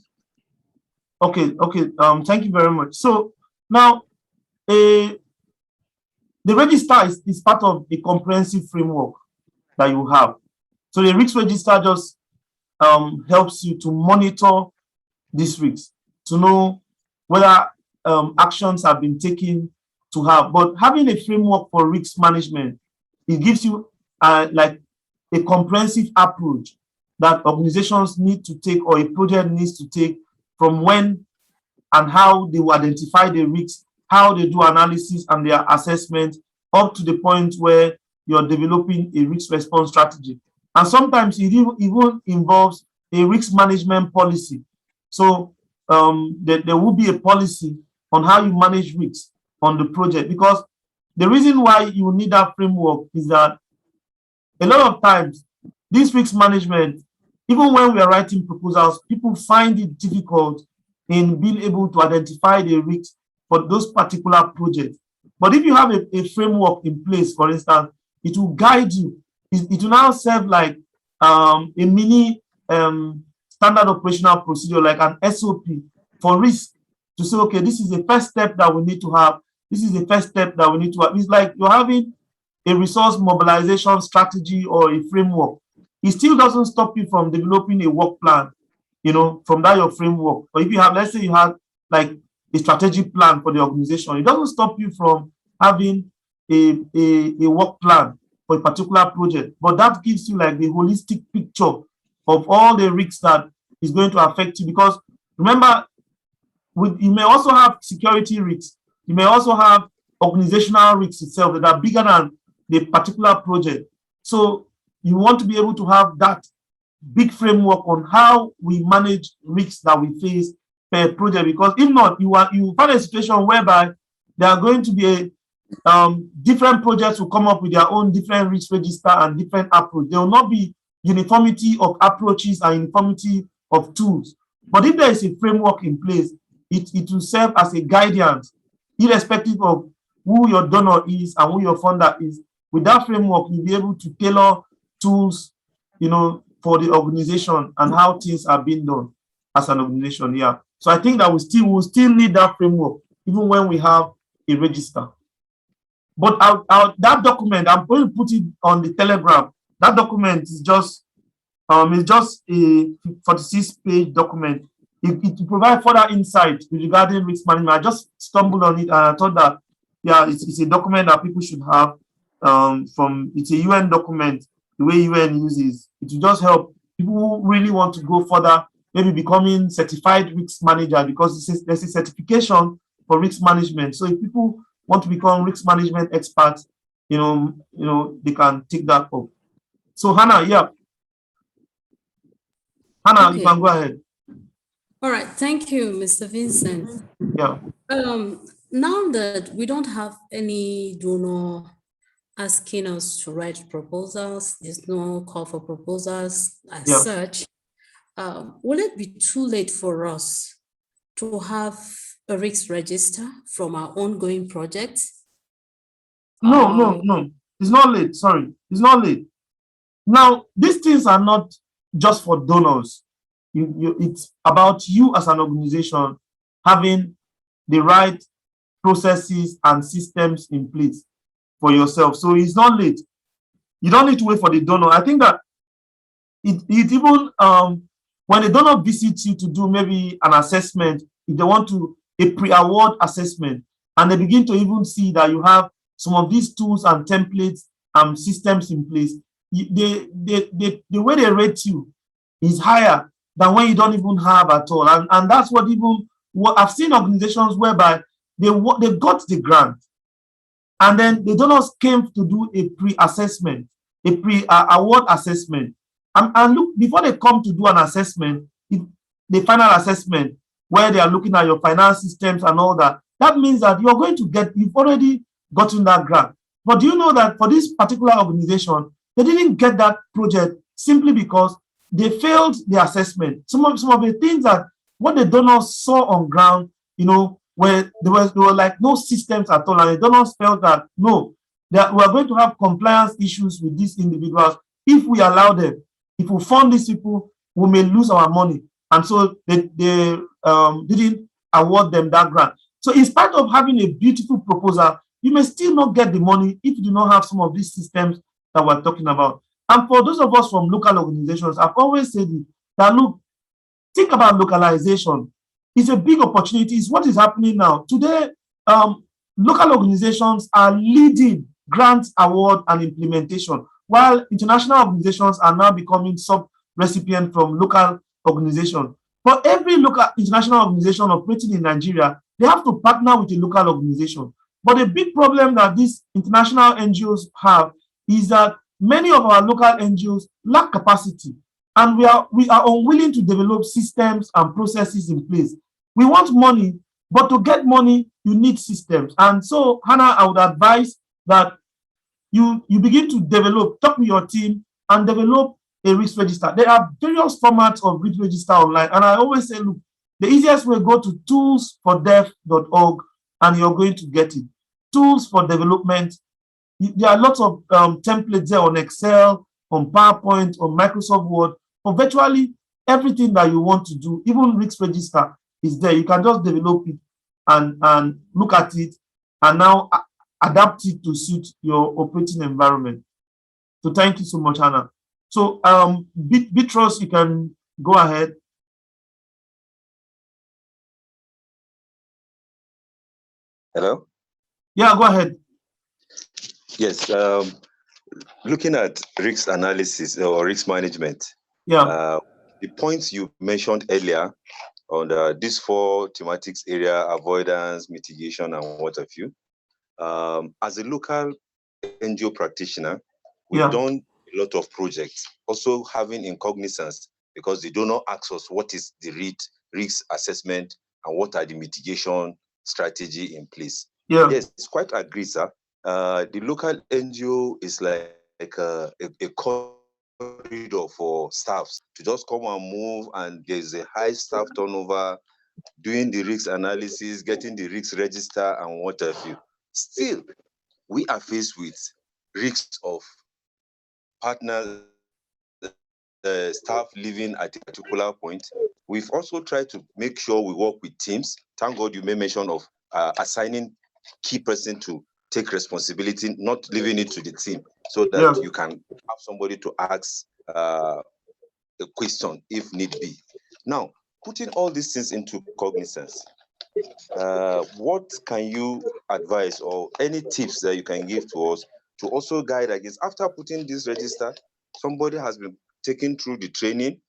Okay, okay. Thank you very much. So now, the register is part of a comprehensive framework that you have. So the risk register just helps you to monitor these risks, to know whether actions have been taken to have. But having a framework for risk management, it gives you like a comprehensive approach that organizations need to take, or a project needs to take, from when and how they will identify the risks, how they do analysis and their assessment, up to the point where you're developing a risk response strategy. And sometimes it even involves a risk management policy. So there will be a policy on how you manage risks on the project, because the reason why you need that framework is that a lot of times this risk management, even when we are writing proposals, people find it difficult in being able to identify the risks for those particular projects. But if you have a framework in place, for instance, it will guide you. It will now serve like a mini standard operational procedure, like an SOP for risk, to say, okay, this is the first step that we need to have. This is the first step that we need to have. It's like you're having a resource mobilization strategy or a framework. It still doesn't stop you from developing a work plan, from that your framework. Or if you have, let's say you have like a strategic plan for the organization, it doesn't stop you from having a work plan for a particular project. But that gives you like the holistic picture of all the risks that is going to affect you. Because remember, you may also have security risks. You may also have organizational risks itself that are bigger than the particular project. So you want to be able to have that big framework on how we manage risks that we face per project, because if not, you find a situation whereby there are going to be different projects will come up with their own different risk register and different approach. There will not be uniformity of approaches and uniformity of tools. But if there is a framework in place, it will serve as a guidance, irrespective of who your donor is and who your funder is. With that framework, you'll be able to tailor tools, for the organization and how things are being done as an organization. Yeah. So I think that we still need that framework, even when we have a register. But that document, I'm going to put it on the Telegram. That document is just a 46-page document. It provides further insight regarding risk management. I just stumbled on it and I thought that, yeah, it's a document that people should have. It's a UN document. The way UN uses it will just help people who really want to go further, maybe becoming certified risk manager, because there's a certification for risk management. So if people want to become risk management experts, they can take that up. So Hannah, yeah. Hannah, okay. You can go ahead. All right, thank you, Mr. Vincent. Yeah. Now that we don't have any donor asking us to write proposals, there's no call for proposals as such, will it be too late for us to have a risk register from our ongoing projects? No. It's not late. Sorry, it's not late. Now, these things are not just for donors. It's about you as an organization having the right processes and systems in place for yourself. So it's not late. You don't need to wait for the donor. I think that it even when the donor visits you to do maybe an assessment, if they want to a pre-award assessment, and they begin to even see that you have some of these tools and templates and systems in place, the way they rate you is higher than when you don't even have at all. And that's what I've seen organizations whereby they got the grant, and then the donors came to do a pre-assessment, a pre-award assessment. And look, before they come to do an assessment, the final assessment, where they are looking at your finance systems and all that, that means that you've already gotten that grant. But do you know that for this particular organization, they didn't get that project simply because they failed the assessment. Some of the things that what the donors saw on ground, where there were like no systems at all, and the donors felt that no, that we are going to have compliance issues with these individuals if we allow them. If we fund these people, we may lose our money. And so they didn't award them that grant. So in spite of having a beautiful proposal, you may still not get the money if you do not have some of these systems that we're talking about. And for those of us from local organizations, I've always said that, look, think about localization. It's a big opportunity. It's what is happening now. Today, local organizations are leading grant award and implementation, while international organizations are now becoming sub-recipient from local organizations. For every local international organization operating in Nigeria, they have to partner with a local organization. But the big problem that these international NGOs have is that many of our local NGOs lack capacity, and we are unwilling to develop systems and processes in place. We want money, but to get money, you need systems. And so, Hannah, I would advise that you begin to talk with your team and develop a risk register. There are various formats of risk register online. And I always say, look, the easiest way, go to toolsfordev.org and you're going to get it. Tools for development. There are lots of templates there on Excel, on PowerPoint, on Microsoft Word, for virtually everything that you want to do. Even risk register is there. You can just develop it and look at it and now adapt it to suit your operating environment. So thank you so much, Hannah. So Bitros, you can go ahead. Hello? Yeah, go ahead. Yes, looking at risk analysis or risk management, Yeah. The points you mentioned earlier on these 4 thematics area, avoidance, mitigation, and what have you. As a local NGO practitioner, we've done a lot of projects, also having in cognizance, because they do not ask us what is the risk assessment and what are the mitigation strategy in place. Yeah. Yes, it's quite agree, sir. The local NGO is like a corridor for staffs to just come and move, and there's a high staff turnover, doing the risk analysis, getting the risk register, and what have you. Still, we are faced with risks of partners, staff living at a particular point. We've also tried to make sure we work with teams. Thank God you made mention of assigning key person to take responsibility, not leaving it to the team, so that you can have somebody to ask a question if need be. Now, putting all these things into cognizance, what can you advise or any tips that you can give to us to also guide against, after putting this register, somebody has been taken through the training,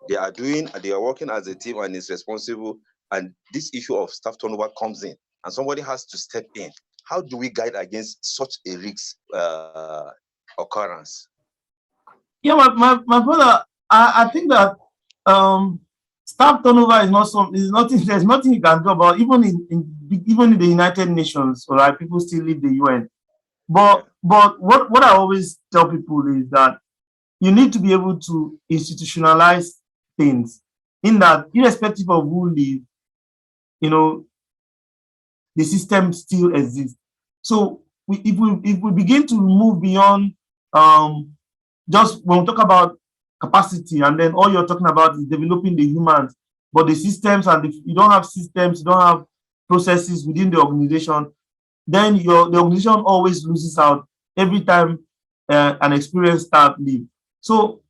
they are working as a team and is responsible, and this issue of staff turnover comes in and somebody has to step in. How do we guide against such a risk occurrence? Yeah, my brother, I think that staff turnover is not nothing. There's nothing you can do about. Even in the United Nations, all right, people still leave the UN. But what I always tell people is that you need to be able to institutionalize things, in that irrespective of who leave, the system still exists. So if we begin to move beyond just when we talk about capacity, and then all you're talking about is developing the humans, but the systems, and you don't have systems, you don't have processes within the organization, then the organization always loses out every time an experienced staff leave. So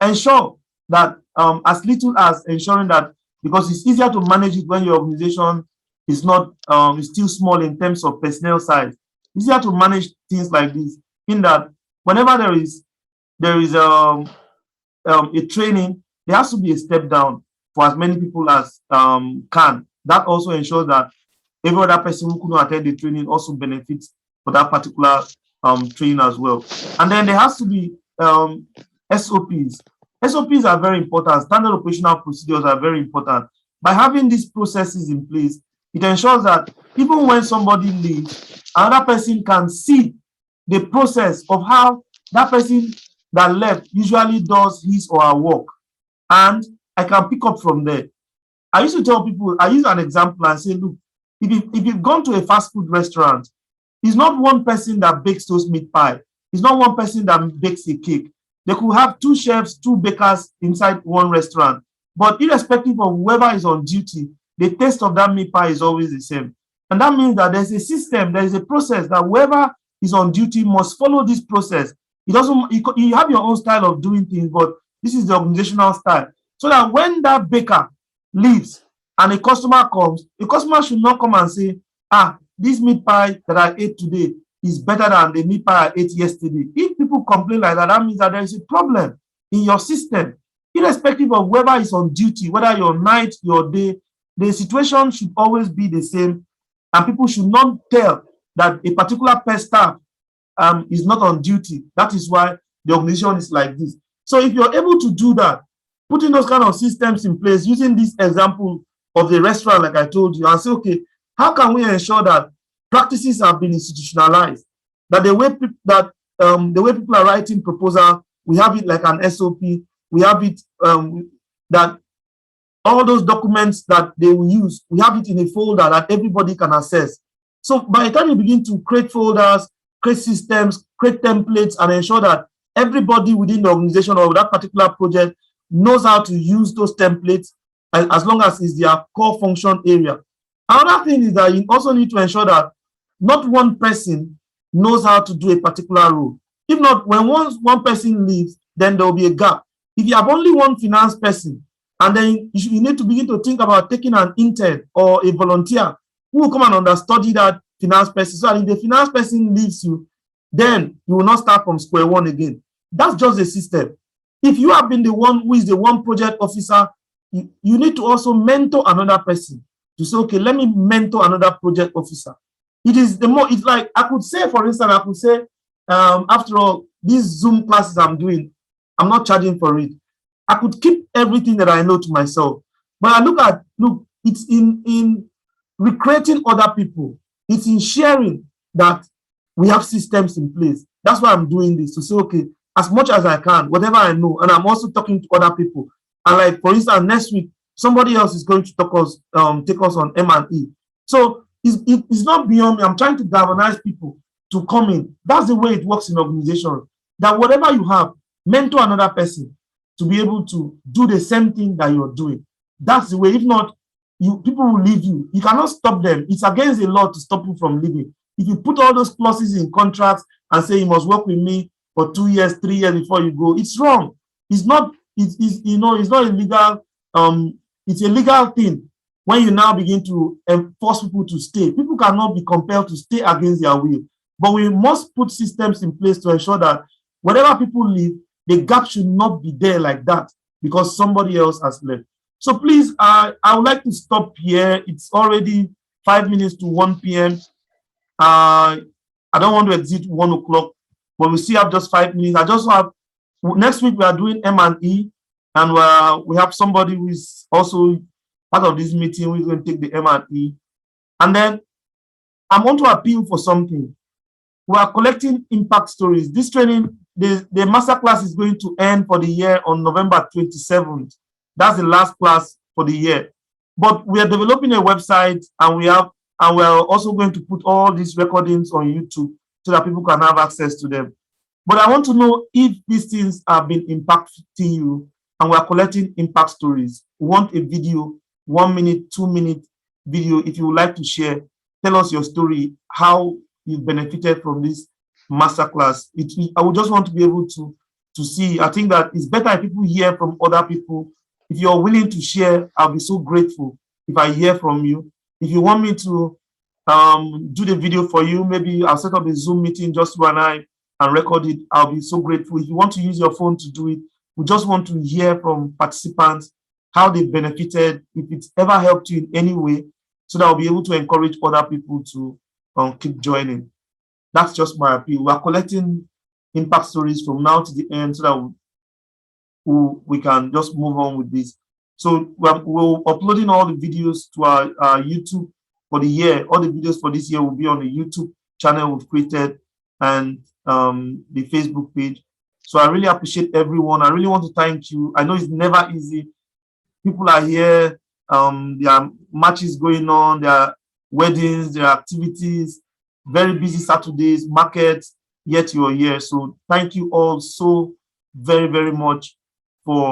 ensure that as little as ensuring that, because it's easier to manage it when your organization is not is still small in terms of personnel size. It's easier to manage things like this, in that whenever there is a training, there has to be a step down for as many people as can. That also ensures that every other person who couldn't attend the training also benefits for that particular training as well. And then there has to be SOPs. SOPs are very important. Standard operational procedures are very important. By having these processes in place, it ensures that even when somebody leaves, another person can see the process of how that person that left usually does his or her work, and I can pick up from there. I used to tell people, I use an example and say, look, if you've gone to a fast food restaurant, it's not one person that bakes those meat pie. It's not one person that bakes a cake. They could have two chefs, two bakers inside one restaurant. But irrespective of whoever is on duty, the taste of that meat pie is always the same. And that means that there's a system, there is a process that whoever is on duty must follow this process. It doesn't, you have your own style of doing things, but this is the organizational style. So that when that baker leaves and a customer comes, the customer should not come and say, this meat pie that I ate today is better than the meat pie I ate yesterday. If people complain like that, that means that there is a problem in your system. Irrespective of whether it's on duty, whether you're night, your day, the situation should always be the same. And people should not tell that a particular pest staff is not on duty. That is why the organization is like this. So if you're able to do that, putting those kind of systems in place, using this example of the restaurant, like I told you, and say, okay, how can we ensure that practices have been institutionalized? That the way people are writing proposal, we have it like an SOP. We have it that all those documents that they will use, we have it in a folder that everybody can access. So by the time you begin to create folders, create systems, create templates, and ensure that everybody within the organization or that particular project knows how to use those templates as long as it's their core function area. Another thing is that you also need to ensure that not one person knows how to do a particular role. If not, when one person leaves, then there will be a gap. If you have only one finance person, and then you need to begin to think about taking an intern or a volunteer who will come and understudy that finance person. So that if the finance person leaves you, then you will not start from square one again. That's just the system. If you have been the one who is the one project officer, you need to also mentor another person to say, okay, let me mentor another project officer. It's like, I could say, for instance, after all, these Zoom classes I'm doing, I'm not charging for it. I could keep everything that I know to myself. But I look, it's in recreating other people. It's in sharing that we have systems in place. That's why I'm doing this, to say, okay, as much as I can, whatever I know, and I'm also talking to other people. And like, for instance, next week, somebody else is going to take us on M&E. So it's not beyond me. I'm trying to galvanize people to come in. That's the way it works in organization. That whatever you have, mentor another person to be able to do the same thing that you're doing. That's the way. If not, people will leave you. You cannot stop them. It's against the law to stop you from leaving. If you put all those clauses in contracts and say you must work with me for 2 years, 3 years before you go, it's wrong. It's not. It's not illegal. It's a legal thing when you now begin to force people to stay. People cannot be compelled to stay against their will. But we must put systems in place to ensure that wherever people live, the gap should not be there like that because somebody else has left. So please, I would like to stop here. It's already 5 minutes to 1 p.m. I don't want to exit 1 o'clock, but we still have just 5 minutes. I just have, next week we are doing M&E, and we have somebody who is also part of this meeting who is going to take the M&E. And then I want to appeal for something. We are collecting impact stories. This training, the masterclass is going to end for the year on November 27th. That's the last class for the year. But we are developing a website, and we are also going to put all these recordings on YouTube so that people can have access to them. But I want to know if these things have been impacting you, and we are collecting impact stories. We want a video, 1 minute, 2 minute video. If you would like to share, tell us your story, how you benefited from this masterclass. I would just want to be able to see. I think that it's better if people hear from other people. If you're willing to share, I'll be so grateful if I hear from you. If you want me to do the video for you, maybe I'll set up a Zoom meeting, just you and I, and record it. I'll be so grateful. If you want to use your phone to do it, we just want to hear from participants how they benefited, if it's ever helped you in any way, so that I'll be able to encourage other people to keep joining. That's just my appeal. We're collecting impact stories from now to the end so that we can just move on with this. So we're uploading all the videos to our YouTube for the year. All the videos for this year will be on the YouTube channel we've created and the Facebook page. So I really appreciate everyone. I really want to thank you. I know it's never easy. People are here. There are matches going on. There are weddings. There are activities. very busy Saturdays, markets, yet you are here. So thank you all so very, very much for